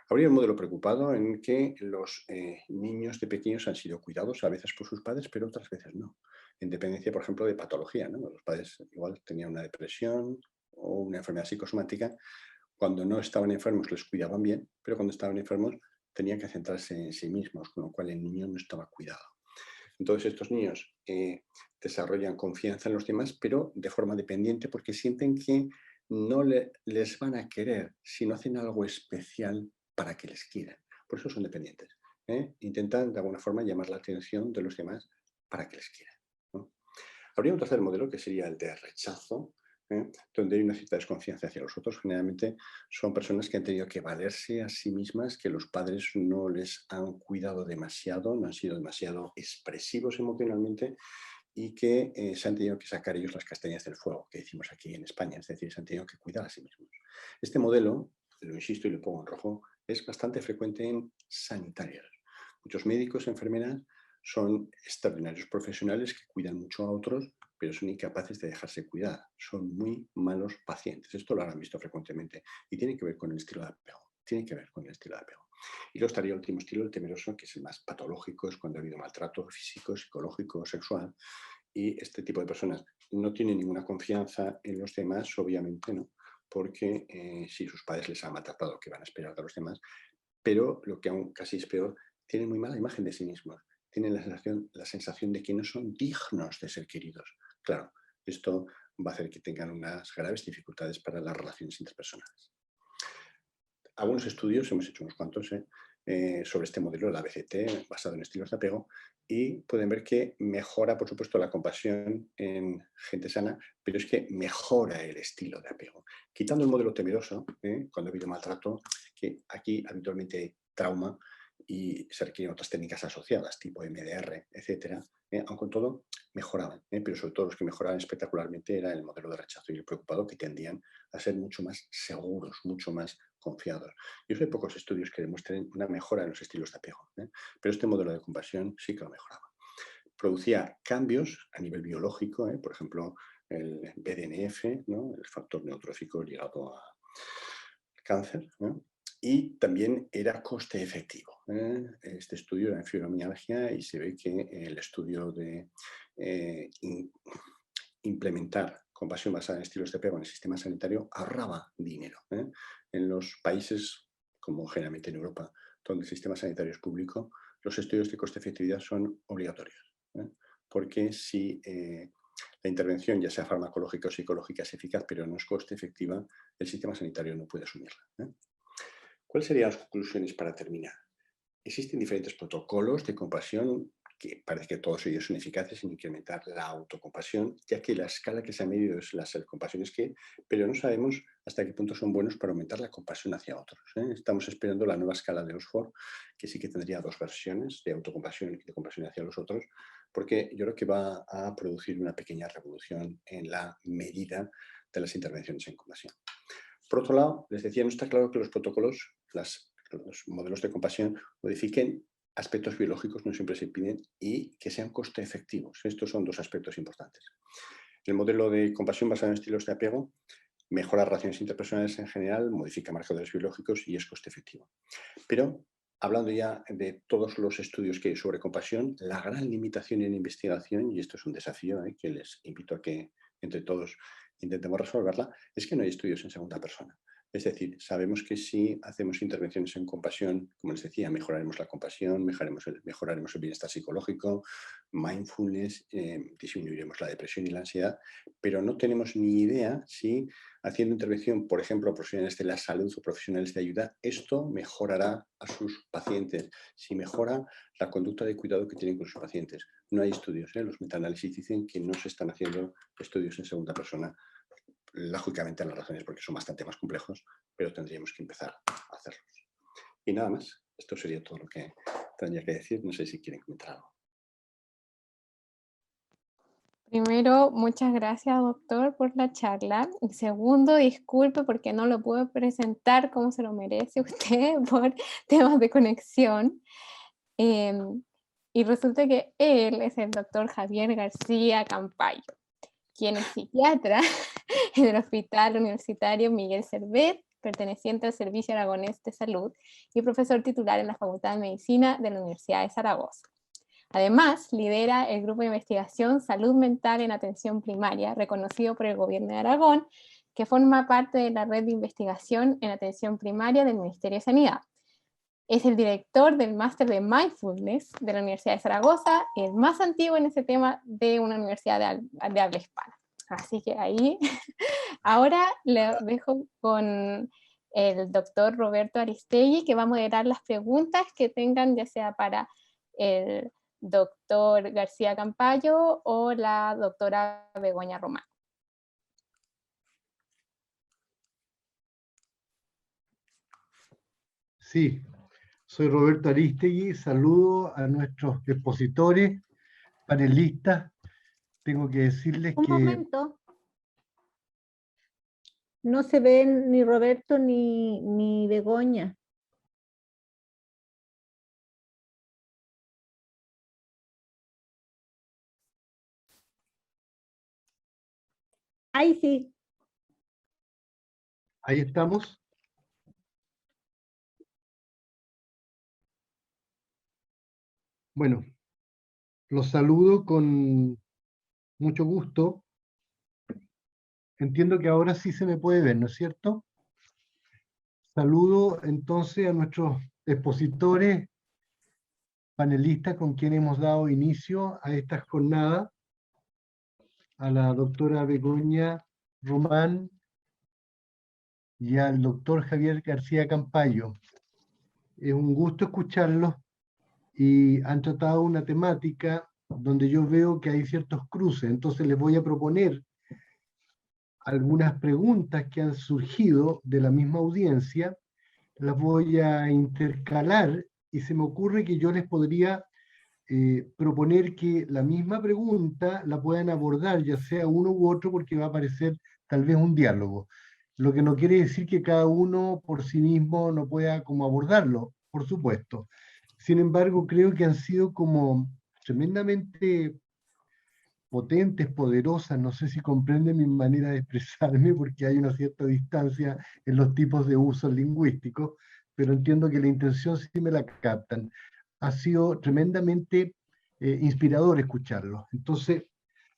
Habría un modelo preocupado en que los niños de pequeños han sido cuidados a veces por sus padres, pero otras veces no. En dependencia, por ejemplo, de patología, ¿no? Los padres igual tenían una depresión o una enfermedad psicosomática. Cuando no estaban enfermos les cuidaban bien, pero cuando estaban enfermos tenían que centrarse en sí mismos, con lo cual el niño no estaba cuidado. Entonces estos niños desarrollan confianza en los demás, pero de forma dependiente porque sienten que no les van a querer si no hacen algo especial para que les quieran. Por eso son dependientes. Intentan de alguna forma llamar la atención de los demás para que les quieran, ¿no? Habría un tercer modelo que sería el de rechazo, donde hay una cierta desconfianza hacia los otros. Generalmente son personas que han tenido que valerse a sí mismas, que los padres no les han cuidado demasiado, no han sido demasiado expresivos emocionalmente y que se han tenido que sacar ellos las castañas del fuego, que decimos aquí en España, es decir, se han tenido que cuidar a sí mismos. Este modelo, lo insisto y lo pongo en rojo, es bastante frecuente en sanitarios. Muchos médicos, enfermeras, son extraordinarios profesionales que cuidan mucho a otros, pero son incapaces de dejarse cuidar. Son muy malos pacientes. Esto lo han visto frecuentemente y tiene que ver con el estilo de apego. Tiene que ver con el estilo de apego. Y luego estaría el último estilo, el temeroso, que es el más patológico, es cuando ha habido maltrato físico, psicológico, sexual. Y este tipo de personas no tienen ninguna confianza en los demás, obviamente, ¿no? Porque si sus padres les han maltratado, ¿qué van a esperar de los demás? Pero lo que aún casi es peor, tienen muy mala imagen de sí mismos. Tienen la sensación de que no son dignos de ser queridos. Claro, esto va a hacer que tengan unas graves dificultades para las relaciones interpersonales. Algunos estudios, hemos hecho unos cuantos, sobre este modelo, el ABCT, basado en estilos de apego, y pueden ver que mejora, por supuesto, la compasión en gente sana, pero es que mejora el estilo de apego. Quitando el modelo temeroso, cuando ha habido maltrato, que aquí habitualmente hay trauma y se requieren otras técnicas asociadas, tipo MDR, etcétera, aunque con todo mejoraban, pero sobre todo los que mejoraban espectacularmente era el modelo de rechazo y el preocupado, que tendían a ser mucho más seguros, mucho más confiados. Y eso hay pocos estudios que demuestren una mejora en los estilos de apego, pero este modelo de compasión sí que lo mejoraba. Producía cambios a nivel biológico, por ejemplo, el BDNF, ¿no? El factor neurotrófico ligado al cáncer, ¿no? Y también era coste efectivo. Este estudio era en fibromialgia y se ve que el estudio de implementar compasión basada en estilos de apego en el sistema sanitario ahorraba dinero. En los países, como generalmente en Europa, donde el sistema sanitario es público, los estudios de coste-efectividad son obligatorios. Porque si la intervención, ya sea farmacológica o psicológica, es eficaz, pero no es coste-efectiva, el sistema sanitario no puede asumirla. ¿Cuáles serían las conclusiones para terminar? Existen diferentes protocolos de compasión que parece que todos ellos son eficaces en incrementar la autocompasión, ya que la escala que se ha medido es la self-compasión, pero no sabemos hasta qué punto son buenos para aumentar la compasión hacia otros. Estamos esperando la nueva escala de Oxford, que sí que tendría 2 versiones, de autocompasión y de compasión hacia los otros, porque yo creo que va a producir una pequeña revolución en la medida de las intervenciones en compasión. Por otro lado, les decía, no está claro que los protocolos, los modelos de compasión, modifiquen aspectos biológicos, no siempre se piden, y que sean coste efectivos. Estos son 2 aspectos importantes. El modelo de compasión basado en estilos de apego mejora relaciones interpersonales en general, modifica marcadores biológicos y es coste efectivo. Pero, hablando ya de todos los estudios que hay sobre compasión, la gran limitación en investigación, y esto es un desafío que les invito a que entre todos intentemos resolverla, es que no hay estudios en segunda persona. Es decir, sabemos que si hacemos intervenciones en compasión, como les decía, mejoraremos la compasión, mejoraremos el bienestar psicológico, mindfulness, disminuiremos la depresión y la ansiedad, pero no tenemos ni idea si haciendo intervención, por ejemplo, a profesionales de la salud o profesionales de ayuda, esto mejorará a sus pacientes, si mejora la conducta de cuidado que tienen con sus pacientes. No hay estudios, los metaanálisis dicen que no se están haciendo estudios en segunda persona. Lógicamente las razones porque son bastante más complejos, pero tendríamos que empezar a hacerlos. Y nada más, esto sería todo lo que tendría que decir. No sé si quieren comentar algo. Primero, muchas gracias, doctor, por la charla. Y segundo, disculpe porque no lo puedo presentar como se lo merece usted por temas de conexión. Y resulta que él es el doctor Javier García Campayo, quien es psiquiatra en el Hospital Universitario Miguel Servet, perteneciente al Servicio Aragonés de Salud, y profesor titular en la Facultad de Medicina de la Universidad de Zaragoza. Además, lidera el grupo de investigación Salud Mental en Atención Primaria, reconocido por el Gobierno de Aragón, que forma parte de la red de investigación en atención primaria del Ministerio de Sanidad. Es el director del máster de Mindfulness de la Universidad de Zaragoza, el más antiguo en ese tema de una universidad de habla hispana. Así que ahí, ahora le dejo con el doctor Roberto Aristegui, que va a moderar las preguntas que tengan, ya sea para el doctor García Campayo o la doctora Begoña Román. Sí, soy Roberto Aristegui, saludo a nuestros expositores, panelistas. Tengo que decirles Un que... momento. No se ven ni Roberto ni Begoña. Ahí sí. Ahí estamos. Bueno, los saludo con mucho gusto. Entiendo que ahora sí se me puede ver, ¿no es cierto? Saludo entonces a nuestros expositores, panelistas con quienes hemos dado inicio a esta jornada, a la doctora Begoña Román y al doctor Javier García Campayo. Es un gusto escucharlos y han tratado una temática donde yo veo que hay ciertos cruces, entonces les voy a proponer algunas preguntas que han surgido de la misma audiencia, las voy a intercalar y se me ocurre que yo les podría proponer que la misma pregunta la puedan abordar, ya sea uno u otro, porque va a aparecer tal vez un diálogo. Lo que no quiere decir que cada uno por sí mismo no pueda como abordarlo, por supuesto. Sin embargo, creo que han sido como tremendamente potentes, poderosas, no sé si comprenden mi manera de expresarme, porque hay una cierta distancia en los tipos de usos lingüísticos, pero entiendo que la intención sí me la captan. Ha sido tremendamente inspirador escucharlo. Entonces,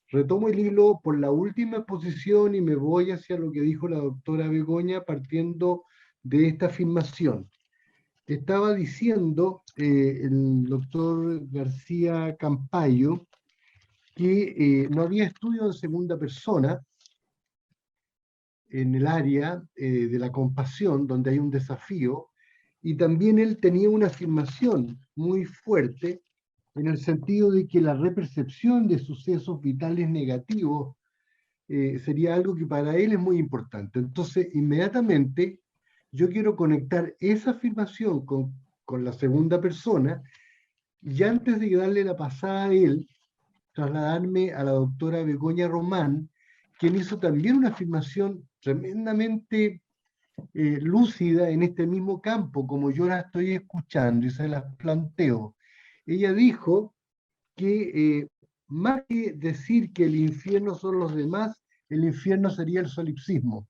retomo el hilo por la última exposición y me voy hacia lo que dijo la doctora Begoña partiendo de esta afirmación. Estaba diciendo el doctor García Campayo que no había estudio en segunda persona en el área de la compasión, donde hay un desafío, y también él tenía una afirmación muy fuerte en el sentido de que la repercepción de sucesos vitales negativos sería algo que para él es muy importante. Entonces, inmediatamente, yo quiero conectar esa afirmación con la segunda persona, y antes de darle la pasada a él, trasladarme a la doctora Begoña Román, quien hizo también una afirmación tremendamente lúcida en este mismo campo, como yo la estoy escuchando y se las planteo. Ella dijo que más que decir que el infierno son los demás, el infierno sería el solipsismo.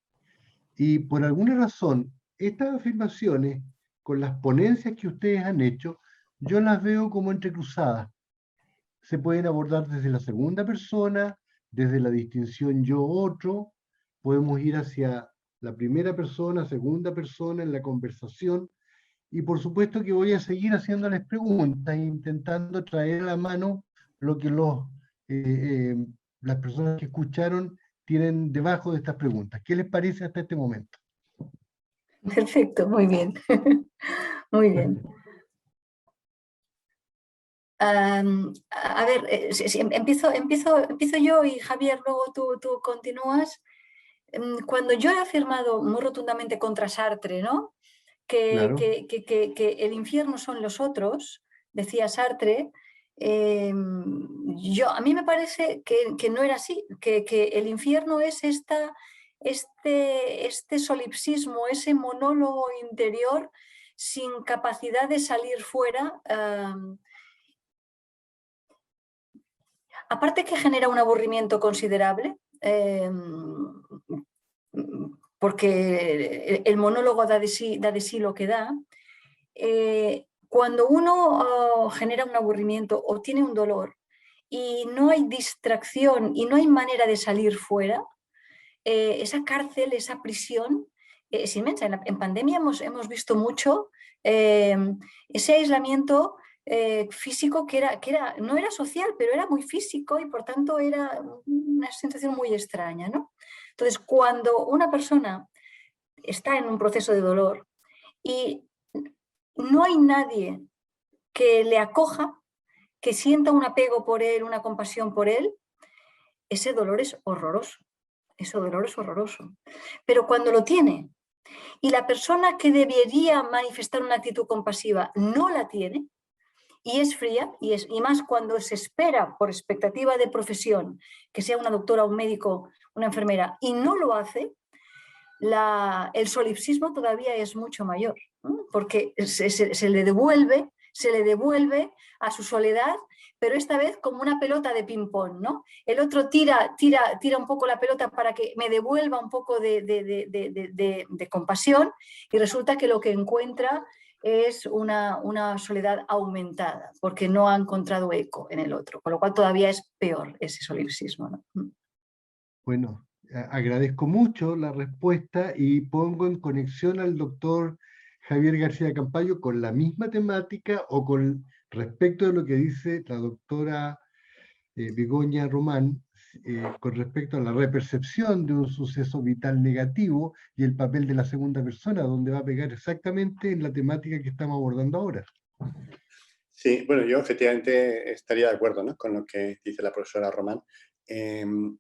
Y por alguna razón, estas afirmaciones, con las ponencias que ustedes han hecho, yo las veo como entrecruzadas. Se pueden abordar desde la segunda persona, desde la distinción yo-otro, podemos ir hacia la primera persona, segunda persona en la conversación, y por supuesto que voy a seguir haciéndoles preguntas, intentando traer a la mano lo que las personas que escucharon tienen debajo de estas preguntas. ¿Qué les parece hasta este momento? Perfecto, muy bien. Muy bien. A ver, empiezo yo y Javier, luego tú continúas. Cuando yo he afirmado muy rotundamente contra Sartre, ¿no? Claro. que el infierno son los otros, decía Sartre, a mí me parece que no era así, que el infierno es este solipsismo, ese monólogo interior sin capacidad de salir fuera. Aparte que genera un aburrimiento considerable, porque el monólogo da de sí lo que da. Cuando uno genera un aburrimiento o tiene un dolor y no hay distracción y no hay manera de salir fuera, esa cárcel, esa prisión es inmensa. En pandemia hemos visto mucho ese aislamiento físico que no era social, pero era muy físico y por tanto era una sensación muy extraña, ¿no? Entonces, cuando una persona está en un proceso de dolor y no hay nadie que le acoja, que sienta un apego por él, una compasión por él, ese dolor es horroroso. Ese dolor es horroroso. Pero cuando lo tiene y la persona que debería manifestar una actitud compasiva no la tiene y es fría, y más cuando se espera por expectativa de profesión que sea una doctora, un médico, una enfermera y no lo hace, el solipsismo todavía es mucho mayor, ¿no? Porque se le devuelve a su soledad, pero esta vez como una pelota de ping-pong, ¿no? El otro tira un poco la pelota para que me devuelva un poco de compasión y resulta que lo que encuentra es una soledad aumentada, porque no ha encontrado eco en el otro, con lo cual todavía es peor ese solipsismo, ¿no? Bueno, agradezco mucho la respuesta y pongo en conexión al doctor Javier García Campayo con la misma temática o con respecto de lo que dice la doctora Begoña Román con respecto a la repercepción de un suceso vital negativo y el papel de la segunda persona, donde va a pegar exactamente en la temática que estamos abordando ahora. Sí, bueno, yo efectivamente estaría de acuerdo, ¿no?, con lo que dice la profesora Román. El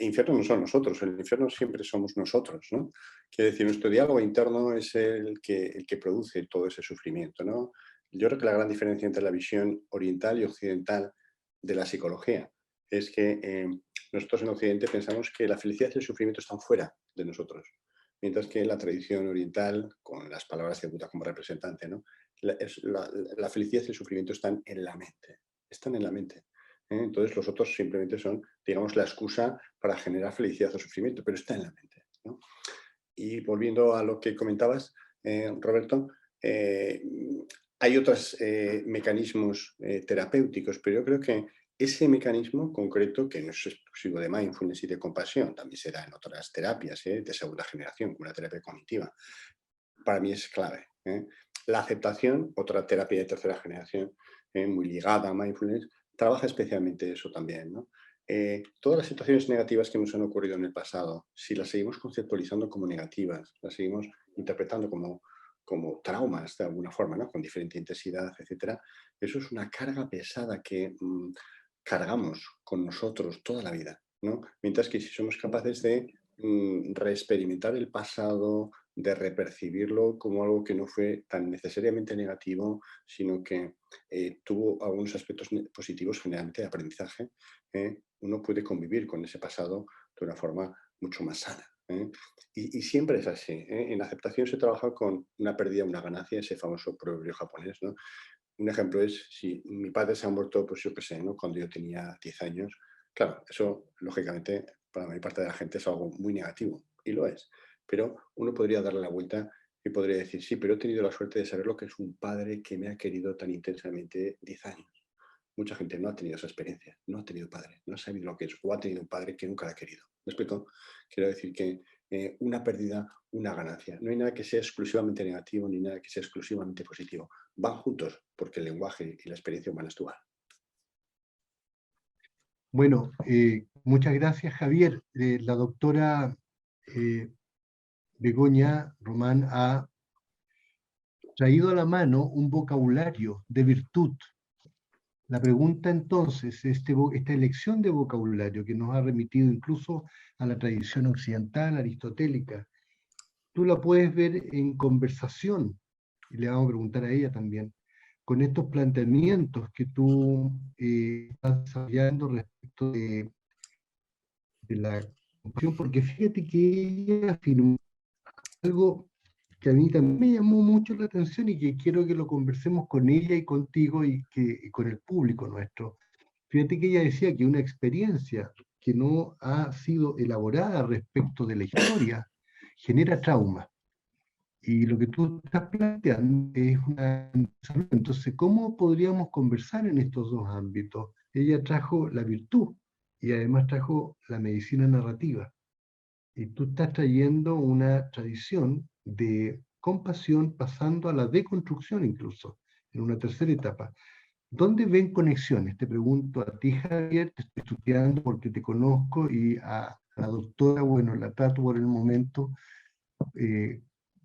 infierno no son nosotros, el infierno siempre somos nosotros, ¿no? Quiere decir, nuestro diálogo interno es el que produce todo ese sufrimiento, ¿no? Yo creo que la gran diferencia entre la visión oriental y occidental de la psicología es que nosotros en Occidente pensamos que la felicidad y el sufrimiento están fuera de nosotros, mientras que la tradición oriental, con las palabras de Buda como representante, ¿no?, la felicidad y el sufrimiento están en la mente, están en la mente. Entonces los otros simplemente son, digamos, la excusa para generar felicidad o sufrimiento, pero está en la mente, ¿no? Y volviendo a lo que comentabas, Roberto, hay otros mecanismos terapéuticos, pero yo creo que ese mecanismo concreto, que no es exclusivo de mindfulness y de compasión, también se da en otras terapias de segunda generación, como la terapia cognitiva, para mí es clave. La aceptación, otra terapia de tercera generación, muy ligada a mindfulness, trabaja especialmente eso también, ¿no? Todas las situaciones negativas que nos han ocurrido en el pasado, si las seguimos conceptualizando como negativas, las seguimos interpretando como traumas de alguna forma, ¿no?, con diferente intensidad, etcétera, eso es una carga pesada que cargamos con nosotros toda la vida, ¿no? Mientras que si somos capaces de reexperimentar el pasado, de repercibirlo como algo que no fue tan necesariamente negativo, sino que tuvo algunos aspectos positivos, generalmente de aprendizaje, uno puede convivir con ese pasado de una forma mucho más sana. Y siempre es así. En aceptación se trabaja con una pérdida, una ganancia, ese famoso proverbio japonés, ¿no? Un ejemplo es, si mi padre se ha muerto, pues yo qué sé, ¿no?, cuando yo tenía 10 años, claro, eso lógicamente para la mayor parte de la gente es algo muy negativo, y lo es. Pero uno podría darle la vuelta y podría decir, sí, pero he tenido la suerte de saber lo que es un padre que me ha querido tan intensamente 10 años. Mucha gente no ha tenido esa experiencia, no ha tenido padre, no ha sabido lo que es, o ha tenido un padre que nunca la ha querido. ¿Me explico? Quiero decir que una pérdida, una ganancia. No hay nada que sea exclusivamente negativo ni nada que sea exclusivamente positivo. Van juntos porque el lenguaje y la experiencia humana es dual. Bueno, muchas gracias, Javier. La doctora Begoña Román ha traído a la mano un vocabulario de virtud. La pregunta entonces, esta elección de vocabulario que nos ha remitido incluso a la tradición occidental, aristotélica, tú la puedes ver en conversación, y le vamos a preguntar a ella también, con estos planteamientos que tú estás desarrollando respecto de la compasión, porque fíjate que ella afirmó algo que a mí también me llamó mucho la atención y que quiero que lo conversemos con ella y contigo y con el público nuestro. Fíjate que ella decía que una experiencia que no ha sido elaborada respecto de la historia genera trauma. Y lo que tú estás planteando es una... Entonces, ¿cómo podríamos conversar en estos dos ámbitos? Ella trajo la virtud y además trajo la medicina narrativa. Y tú estás trayendo una tradición de compasión pasando a la deconstrucción incluso, en una tercera etapa. ¿Dónde ven conexiones? Te pregunto a ti, Javier, te estoy estudiando porque te conozco, y a la doctora, bueno, la trato por el momento,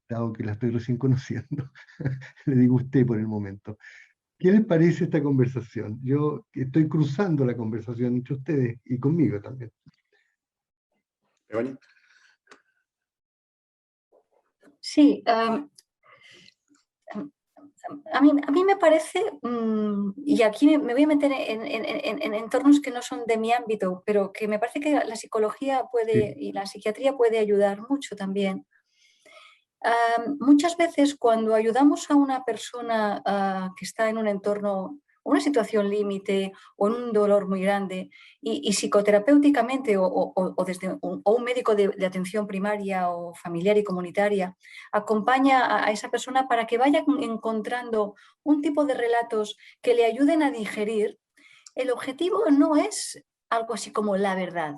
dado que la estoy recién conociendo, le digo usted por el momento. ¿Qué les parece esta conversación? Yo estoy cruzando la conversación entre ustedes y conmigo también. Begoña. Sí, a mí me parece, y aquí me voy a meter en entornos que no son de mi ámbito, pero que me parece que la psicología puede, y la psiquiatría puede ayudar mucho también. Muchas veces cuando ayudamos a una persona que está en un entorno, una situación límite o en un dolor muy grande, y psicoterapéuticamente o desde un médico de atención primaria o familiar y comunitaria acompaña a esa persona para que vaya encontrando un tipo de relatos que le ayuden a digerir, el objetivo no es algo así como la verdad.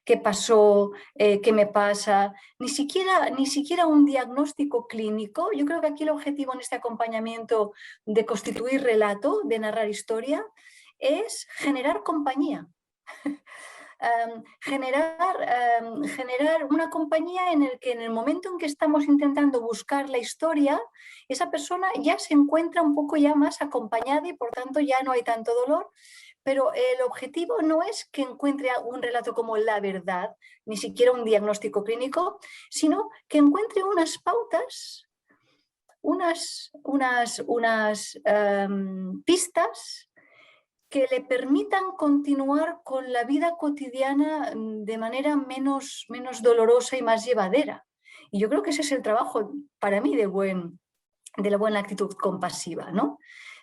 ¿Qué pasó? ¿Qué me pasa? Ni siquiera un diagnóstico clínico. Yo creo que aquí el objetivo en este acompañamiento de constituir relato, de narrar historia, es generar compañía. Generar una compañía en el que en el momento en que estamos intentando buscar la historia, esa persona ya se encuentra un poco ya más acompañada y por tanto ya no hay tanto dolor. Pero el objetivo no es que encuentre un relato como la verdad, ni siquiera un diagnóstico clínico, sino que encuentre unas pautas, unas pistas que le permitan continuar con la vida cotidiana de manera menos dolorosa y más llevadera. Y yo creo que ese es el trabajo, para mí, de la buena actitud compasiva, ¿no?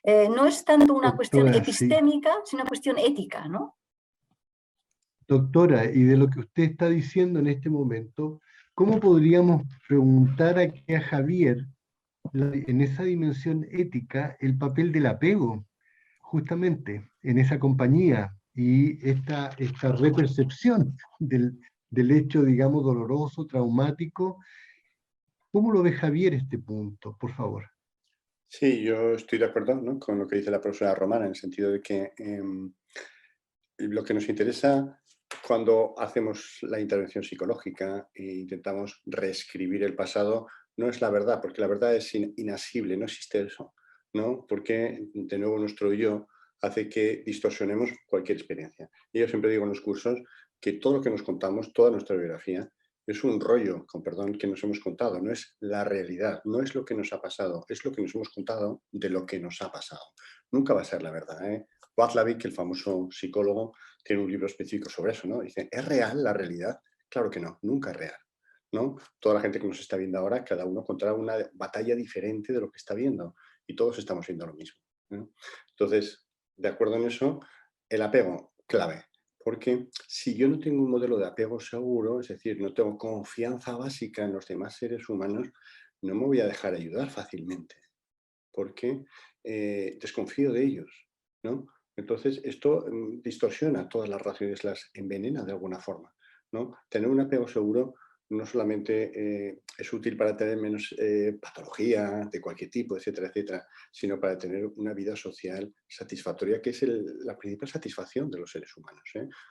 No es tanto una cuestión Doctora, epistémica, sino una cuestión ética, ¿no? Doctora, y de lo que usted está diciendo en este momento, ¿cómo podríamos preguntar aquí a Javier, en esa dimensión ética, el papel del apego, justamente, en esa compañía, y esta repercepción del hecho, digamos, doloroso, traumático? ¿Cómo lo ve Javier este punto, por favor? Sí, yo estoy de acuerdo, ¿no?, con lo que dice la profesora Romana, en el sentido de que lo que nos interesa cuando hacemos la intervención psicológica e intentamos reescribir el pasado no es la verdad, porque la verdad es inasible, no existe eso, ¿no? Porque, de nuevo, nuestro yo hace que distorsionemos cualquier experiencia. Y yo siempre digo en los cursos que todo lo que nos contamos, toda nuestra biografía, es un rollo, con perdón, que nos hemos contado, no es la realidad, no es lo que nos ha pasado, es lo que nos hemos contado de lo que nos ha pasado. Nunca va a ser la verdad, ¿eh? Watzlawick, el famoso psicólogo, tiene un libro específico sobre eso, ¿no? Dice, ¿es real la realidad? Claro que no, nunca es real, ¿no? Toda la gente que nos está viendo ahora, cada uno contará una batalla diferente de lo que está viendo y todos estamos viendo lo mismo, ¿no? Entonces, de acuerdo en eso, el apego, clave. Porque si yo no tengo un modelo de apego seguro, es decir, no tengo confianza básica en los demás seres humanos, no me voy a dejar ayudar fácilmente, porque desconfío de ellos, ¿no? Entonces, esto distorsiona todas las relaciones, las envenena de alguna forma, ¿no? Tener un apego seguro no solamente es útil para tener menos patología de cualquier tipo, etcétera, etcétera, sino para tener una vida social satisfactoria, que es la principal satisfacción de los seres humanos.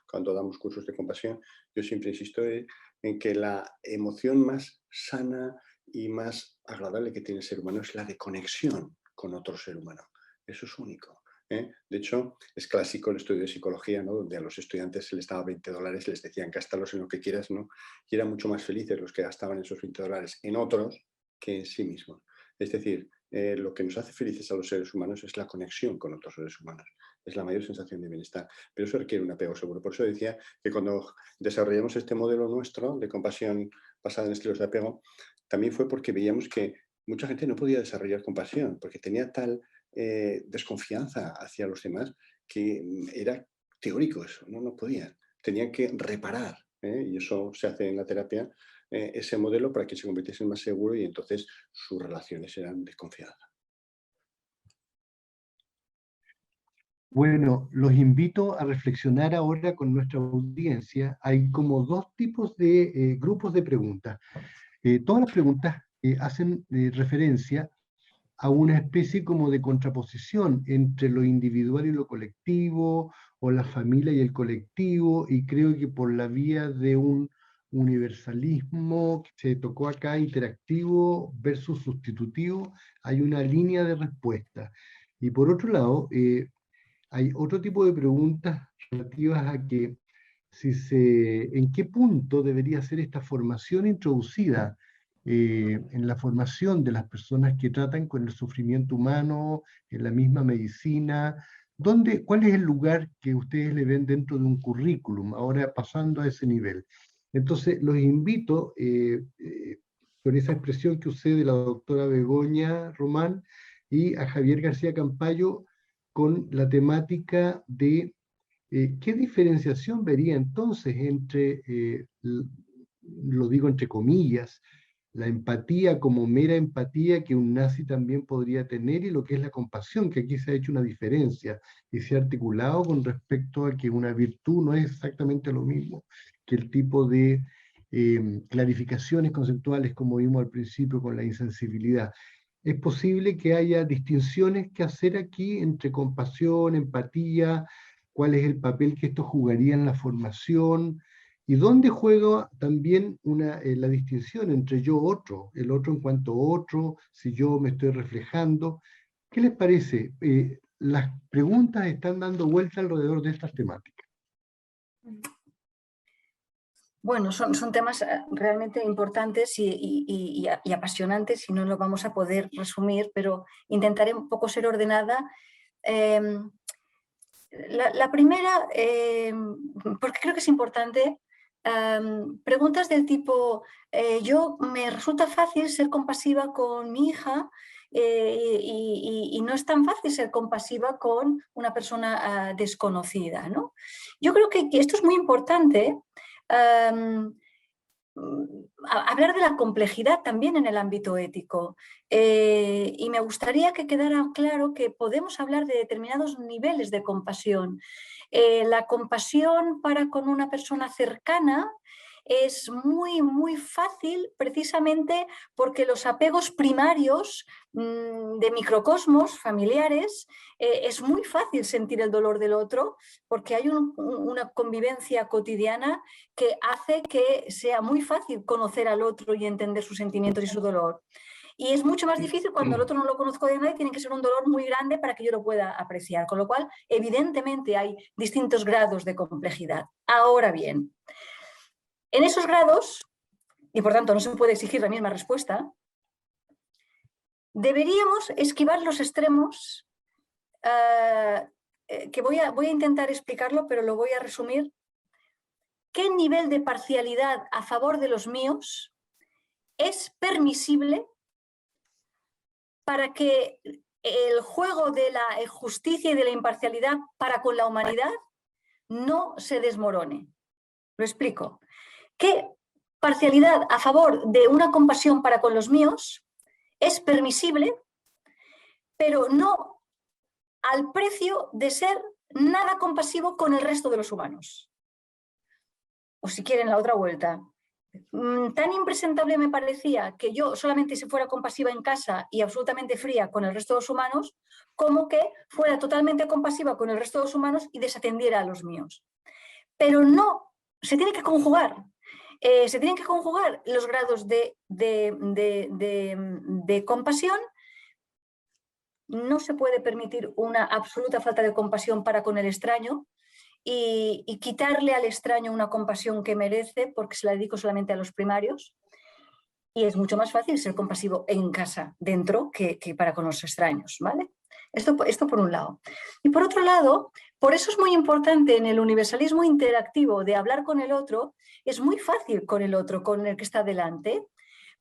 Cuando damos cursos de compasión, yo siempre insisto en que la emoción más sana y más agradable que tiene el ser humano es la de conexión con otro ser humano. Eso es único. De hecho, es clásico el estudio de psicología, ¿no? Donde a los estudiantes se les daba $20, les decían gástalos en lo que quieras, ¿no? Y eran mucho más felices los que gastaban esos $20 en otros que en sí mismos. Es decir, lo que nos hace felices a los seres humanos es la conexión con otros seres humanos. Es la mayor sensación de bienestar. Pero eso requiere un apego seguro. Por eso decía que cuando desarrollamos este modelo nuestro de compasión basada en estilos de apego, también fue porque veíamos que mucha gente no podía desarrollar compasión, porque tenía tal desconfianza hacia los demás que era teórico eso, no podían. Tenían que reparar, y eso se hace en la terapia, ese modelo para que se convirtiese en más seguro y entonces sus relaciones eran de confianza. Bueno, los invito a reflexionar ahora con nuestra audiencia. Hay como dos tipos de grupos de preguntas. Todas las preguntas hacen referencia a una especie como de contraposición entre lo individual y lo colectivo, o la familia y el colectivo, y creo que por la vía de un universalismo que se tocó acá, interactivo versus sustitutivo, hay una línea de respuesta. Y por otro lado, hay otro tipo de preguntas relativas a que en qué punto debería ser esta formación introducida en la formación de las personas que tratan con el sufrimiento humano, en la misma medicina. ¿Cuál es el lugar que ustedes le ven dentro de un currículum, ahora pasando a ese nivel? Entonces, los invito, con esa expresión que usé de la doctora Begoña Román y a Javier García Campayo, con la temática de ¿qué diferenciación vería entonces entre, lo digo entre comillas, la empatía como mera empatía que un nazi también podría tener, y lo que es la compasión, que aquí se ha hecho una diferencia y se ha articulado con respecto a que una virtud no es exactamente lo mismo que el tipo de clarificaciones conceptuales como vimos al principio con la insensibilidad? Es posible que haya distinciones que hacer aquí entre compasión, empatía, cuál es el papel que esto jugaría en la formación, y dónde juega también la distinción entre yo-otro, el otro en cuanto otro, si yo me estoy reflejando. ¿Qué les parece? Las preguntas están dando vuelta alrededor de estas temáticas. Bueno, son temas realmente importantes y apasionantes, y no lo vamos a poder resumir, pero intentaré un poco ser ordenada. La primera, porque creo que es importante, preguntas del tipo, me resulta fácil ser compasiva con mi hija y no es tan fácil ser compasiva con una persona desconocida, ¿no? Yo creo que esto es muy importante. Hablar de la complejidad también en el ámbito ético, y me gustaría que quedara claro que podemos hablar de determinados niveles de compasión. La compasión para con una persona cercana es muy fácil, precisamente porque los apegos primarios de microcosmos familiares, es muy fácil sentir el dolor del otro, porque hay una convivencia cotidiana que hace que sea muy fácil conocer al otro y entender sus sentimientos y su dolor. Y es mucho más difícil cuando el otro no lo conozco de nada y tiene que ser un dolor muy grande para que yo lo pueda apreciar. Con lo cual, evidentemente, hay distintos grados de complejidad. Ahora bien, en esos grados, y por tanto no se puede exigir la misma respuesta, deberíamos esquivar los extremos, que voy a intentar explicarlo, pero lo voy a resumir. ¿Qué nivel de parcialidad a favor de los míos es permisible para que el juego de la justicia y de la imparcialidad para con la humanidad no se desmorone? Lo explico. ¿Qué parcialidad a favor de una compasión para con los míos es permisible, pero no al precio de ser nada compasivo con el resto de los humanos? O si quieren la otra vuelta, Tan impresentable me parecía que yo solamente se fuera compasiva en casa y absolutamente fría con el resto de los humanos, como que fuera totalmente compasiva con el resto de los humanos y desatendiera a los míos. Pero no, se tiene que conjugar. Se tienen que conjugar los grados de compasión. No se puede permitir una absoluta falta de compasión para con el extraño y quitarle al extraño una compasión que merece porque se la dedico solamente a los primarios. Y es mucho más fácil ser compasivo en casa, dentro, que para con los extraños, ¿vale? Esto por un lado. Y por otro lado, por eso es muy importante en el universalismo interactivo de hablar con el otro, es muy fácil con el otro, con el que está delante,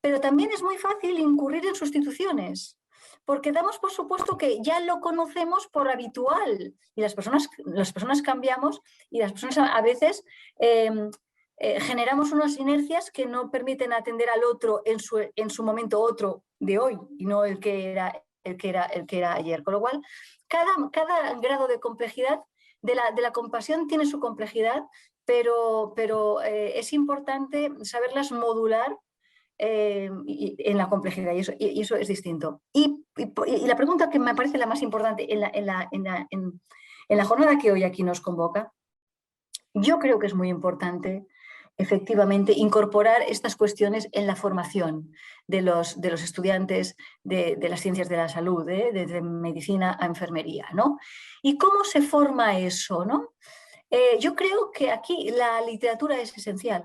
pero también es muy fácil incurrir en sustituciones, porque damos por supuesto que ya lo conocemos por habitual y las personas cambiamos y las personas a veces generamos unas inercias que no permiten atender al otro en su momento otro de hoy y no el que era ayer. Con lo cual, cada grado de complejidad de la compasión tiene su complejidad, pero es importante saberlas modular en la complejidad y eso es distinto. Y la pregunta que me parece la más importante en la jornada que hoy aquí nos convoca, yo creo que es muy importante efectivamente incorporar estas cuestiones en la formación de los estudiantes de las ciencias de la salud, desde medicina a enfermería, ¿no? ¿Y cómo se forma eso, no? Yo creo que aquí la literatura es esencial.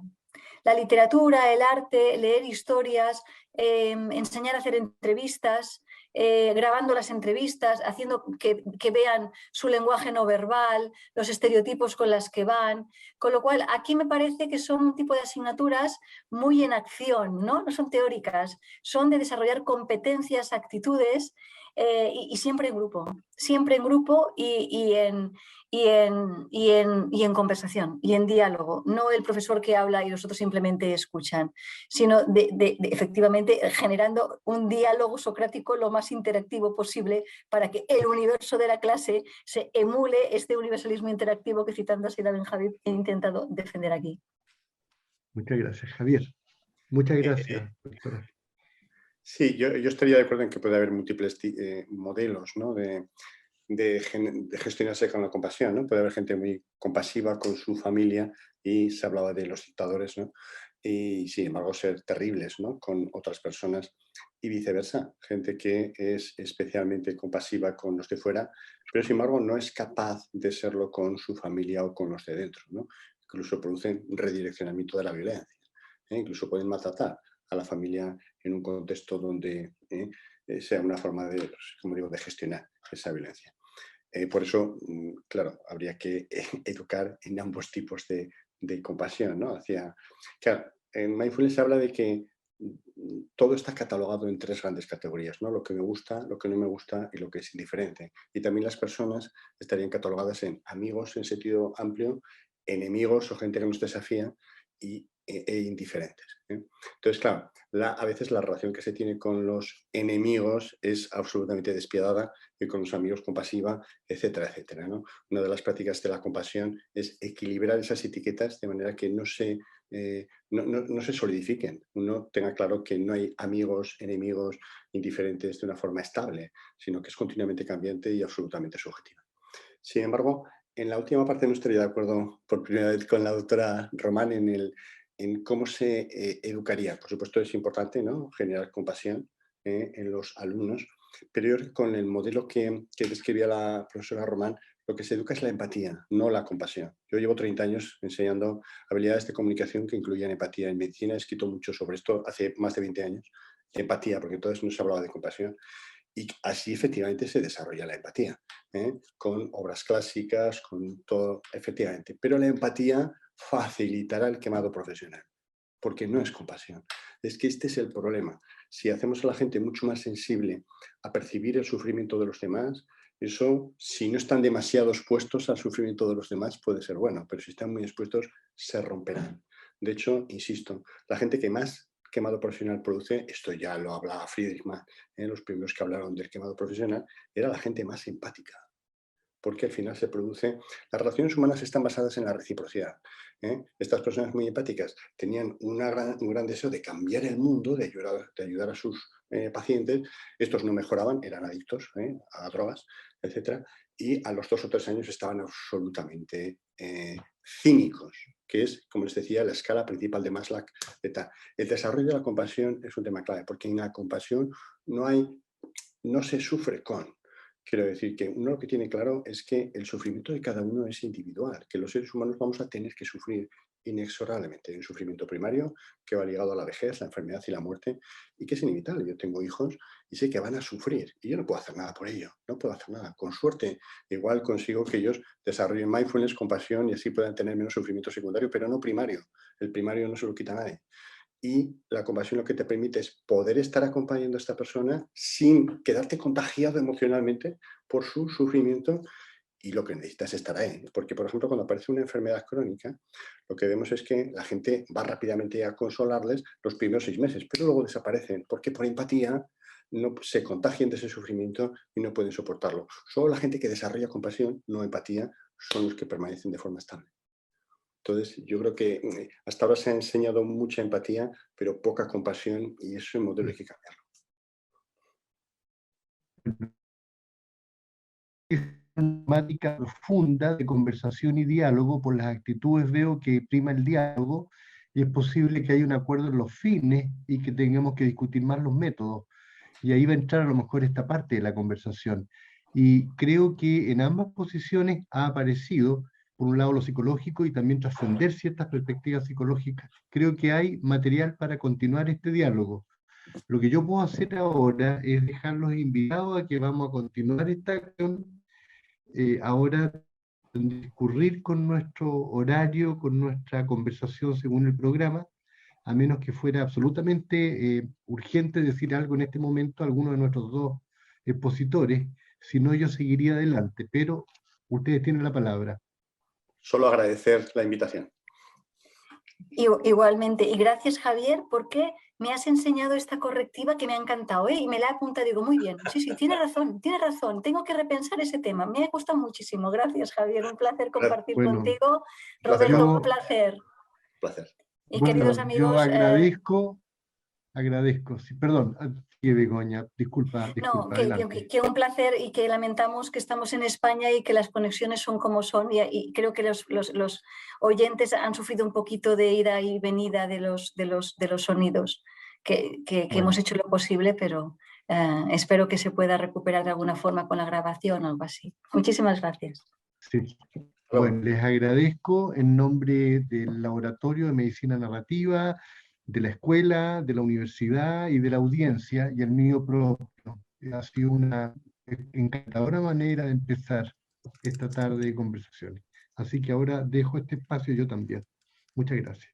La literatura, el arte, leer historias, enseñar a hacer entrevistas, grabando las entrevistas, haciendo que vean su lenguaje no verbal, los estereotipos con las que van. Con lo cual, aquí me parece que son un tipo de asignaturas muy en acción, ¿no? No son teóricas, son de desarrollar competencias, actitudes y siempre en grupo y en conversación y en diálogo, no el profesor que habla y los otros simplemente escuchan, sino efectivamente generando un diálogo socrático lo más interactivo posible para que el universo de la clase se emule este universalismo interactivo que, citando a Sida Benjavid, he intentado defender aquí. Muchas gracias, Javier. Muchas gracias, doctora. Sí, yo estaría de acuerdo en que puede haber múltiples modelos, ¿no? de gestionarse con la compasión, ¿no? Puede haber gente muy compasiva con su familia y se hablaba de los dictadores, ¿no? Y sin embargo ser terribles, ¿no? Con otras personas y viceversa, gente que es especialmente compasiva con los de fuera, pero sin embargo no es capaz de serlo con su familia o con los de dentro, ¿no? Incluso producen un redireccionamiento de la violencia, ¿eh? Incluso pueden maltratar a la familia en un contexto donde sea una forma de, como digo, de gestionar esa violencia. Por eso, claro, habría que educar en ambos tipos de compasión, ¿no? Claro, en Mindfulness se habla de que todo está catalogado en 3 grandes categorías, ¿no? Lo que me gusta, lo que no me gusta y lo que es indiferente. Y también las personas estarían catalogadas en amigos en sentido amplio, enemigos o gente que nos desafía e indiferentes, ¿eh? Entonces, claro, a veces la relación que se tiene con los enemigos es absolutamente despiadada y con los amigos compasiva, etcétera, etcétera, ¿no? Una de las prácticas de la compasión es equilibrar esas etiquetas de manera que no se solidifiquen. Uno tenga claro que no hay amigos, enemigos, indiferentes de una forma estable, sino que es continuamente cambiante y absolutamente subjetiva. Sin embargo, en la última parte no estaría de acuerdo por primera vez con la doctora Román en cómo se educaría. Por supuesto es importante, ¿no?, generar compasión en los alumnos, pero yo creo que con el modelo que describía la profesora Román, lo que se educa es la empatía, no la compasión. Yo llevo 30 años enseñando habilidades de comunicación que incluían empatía. En medicina he escrito mucho sobre esto hace más de 20 años. Empatía, porque entonces no se hablaba de compasión. Y así efectivamente se desarrolla la empatía, con obras clásicas, con todo, efectivamente. Pero la empatía facilitará el quemado profesional, porque no es compasión. Es que este es el problema. Si hacemos a la gente mucho más sensible a percibir el sufrimiento de los demás, eso, si no están demasiado expuestos al sufrimiento de los demás, puede ser bueno, pero si están muy expuestos, se romperán. De hecho, insisto, la gente que más quemado profesional produce, esto ya lo hablaba Friedrich Mann, los primeros que hablaron del quemado profesional, era la gente más empática, porque al final se produce... Las relaciones humanas están basadas en la reciprocidad. Estas personas muy empáticas tenían un gran deseo de cambiar el mundo, de ayudar a sus pacientes. Estos no mejoraban, eran adictos a drogas, etc. Y a los 2 o 3 años estaban absolutamente cínicos, que es, como les decía, la escala principal de Maslow. El desarrollo de la compasión es un tema clave, porque en la compasión no se sufre con. Quiero decir que uno lo que tiene claro es que el sufrimiento de cada uno es individual, que los seres humanos vamos a tener que sufrir inexorablemente. Hay un sufrimiento primario que va ligado a la vejez, la enfermedad y la muerte, y que es inevitable. Yo tengo hijos y sé que van a sufrir, y yo no puedo hacer nada por ello, no puedo hacer nada. Con suerte, igual consigo que ellos desarrollen mindfulness, compasión, y así puedan tener menos sufrimiento secundario, pero no primario. El primario no se lo quita a nadie. Y la compasión lo que te permite es poder estar acompañando a esta persona sin quedarte contagiado emocionalmente por su sufrimiento, y lo que necesitas es estar ahí. Porque, por ejemplo, cuando aparece una enfermedad crónica, lo que vemos es que la gente va rápidamente a consolarles los primeros 6 meses, pero luego desaparecen, porque por empatía no se contagian de ese sufrimiento y no pueden soportarlo. Solo la gente que desarrolla compasión, no empatía, son los que permanecen de forma estable. Entonces, yo creo que hasta ahora se ha enseñado mucha empatía, pero poca compasión, y ese modelo hay que cambiarlo. Una temática profunda de conversación y diálogo. Por las actitudes veo que prima el diálogo, y es posible que haya un acuerdo en los fines y que tengamos que discutir más los métodos. Y ahí va a entrar a lo mejor esta parte de la conversación. Y creo que en ambas posiciones ha aparecido, por un lado, lo psicológico y también trascender ciertas perspectivas psicológicas. Creo que hay material para continuar este diálogo. Lo que yo puedo hacer ahora es dejarlos invitados a que vamos a continuar esta acción. Ahora discurrir con nuestro horario, con nuestra conversación según el programa, a menos que fuera absolutamente urgente decir algo en este momento a alguno de nuestros 2 expositores, si no yo seguiría adelante, pero ustedes tienen la palabra. Solo agradecer la invitación. Igualmente, y gracias, Javier, porque me has enseñado esta correctiva que me ha encantado, y me la he apuntado, digo, muy bien, sí, tienes razón, tengo que repensar ese tema, me ha gustado muchísimo. Gracias, Javier, un placer compartir contigo. Roberto, un placer. Placer. Y queridos amigos... Yo agradezco, sí, perdón, Begoña, disculpa. No, que un placer, y que lamentamos que estamos en España y que las conexiones son como son, y creo que los oyentes han sufrido un poquito de ida y venida de los sonidos, que hemos hecho lo posible, pero espero que se pueda recuperar de alguna forma con la grabación o algo así. Muchísimas gracias. Sí. Bueno, les agradezco en nombre del Laboratorio de Medicina Narrativa, de la escuela, de la universidad y de la audiencia, y el mío propio. Ha sido una encantadora manera de empezar esta tarde de conversaciones. Así que ahora dejo este espacio yo también. Muchas gracias.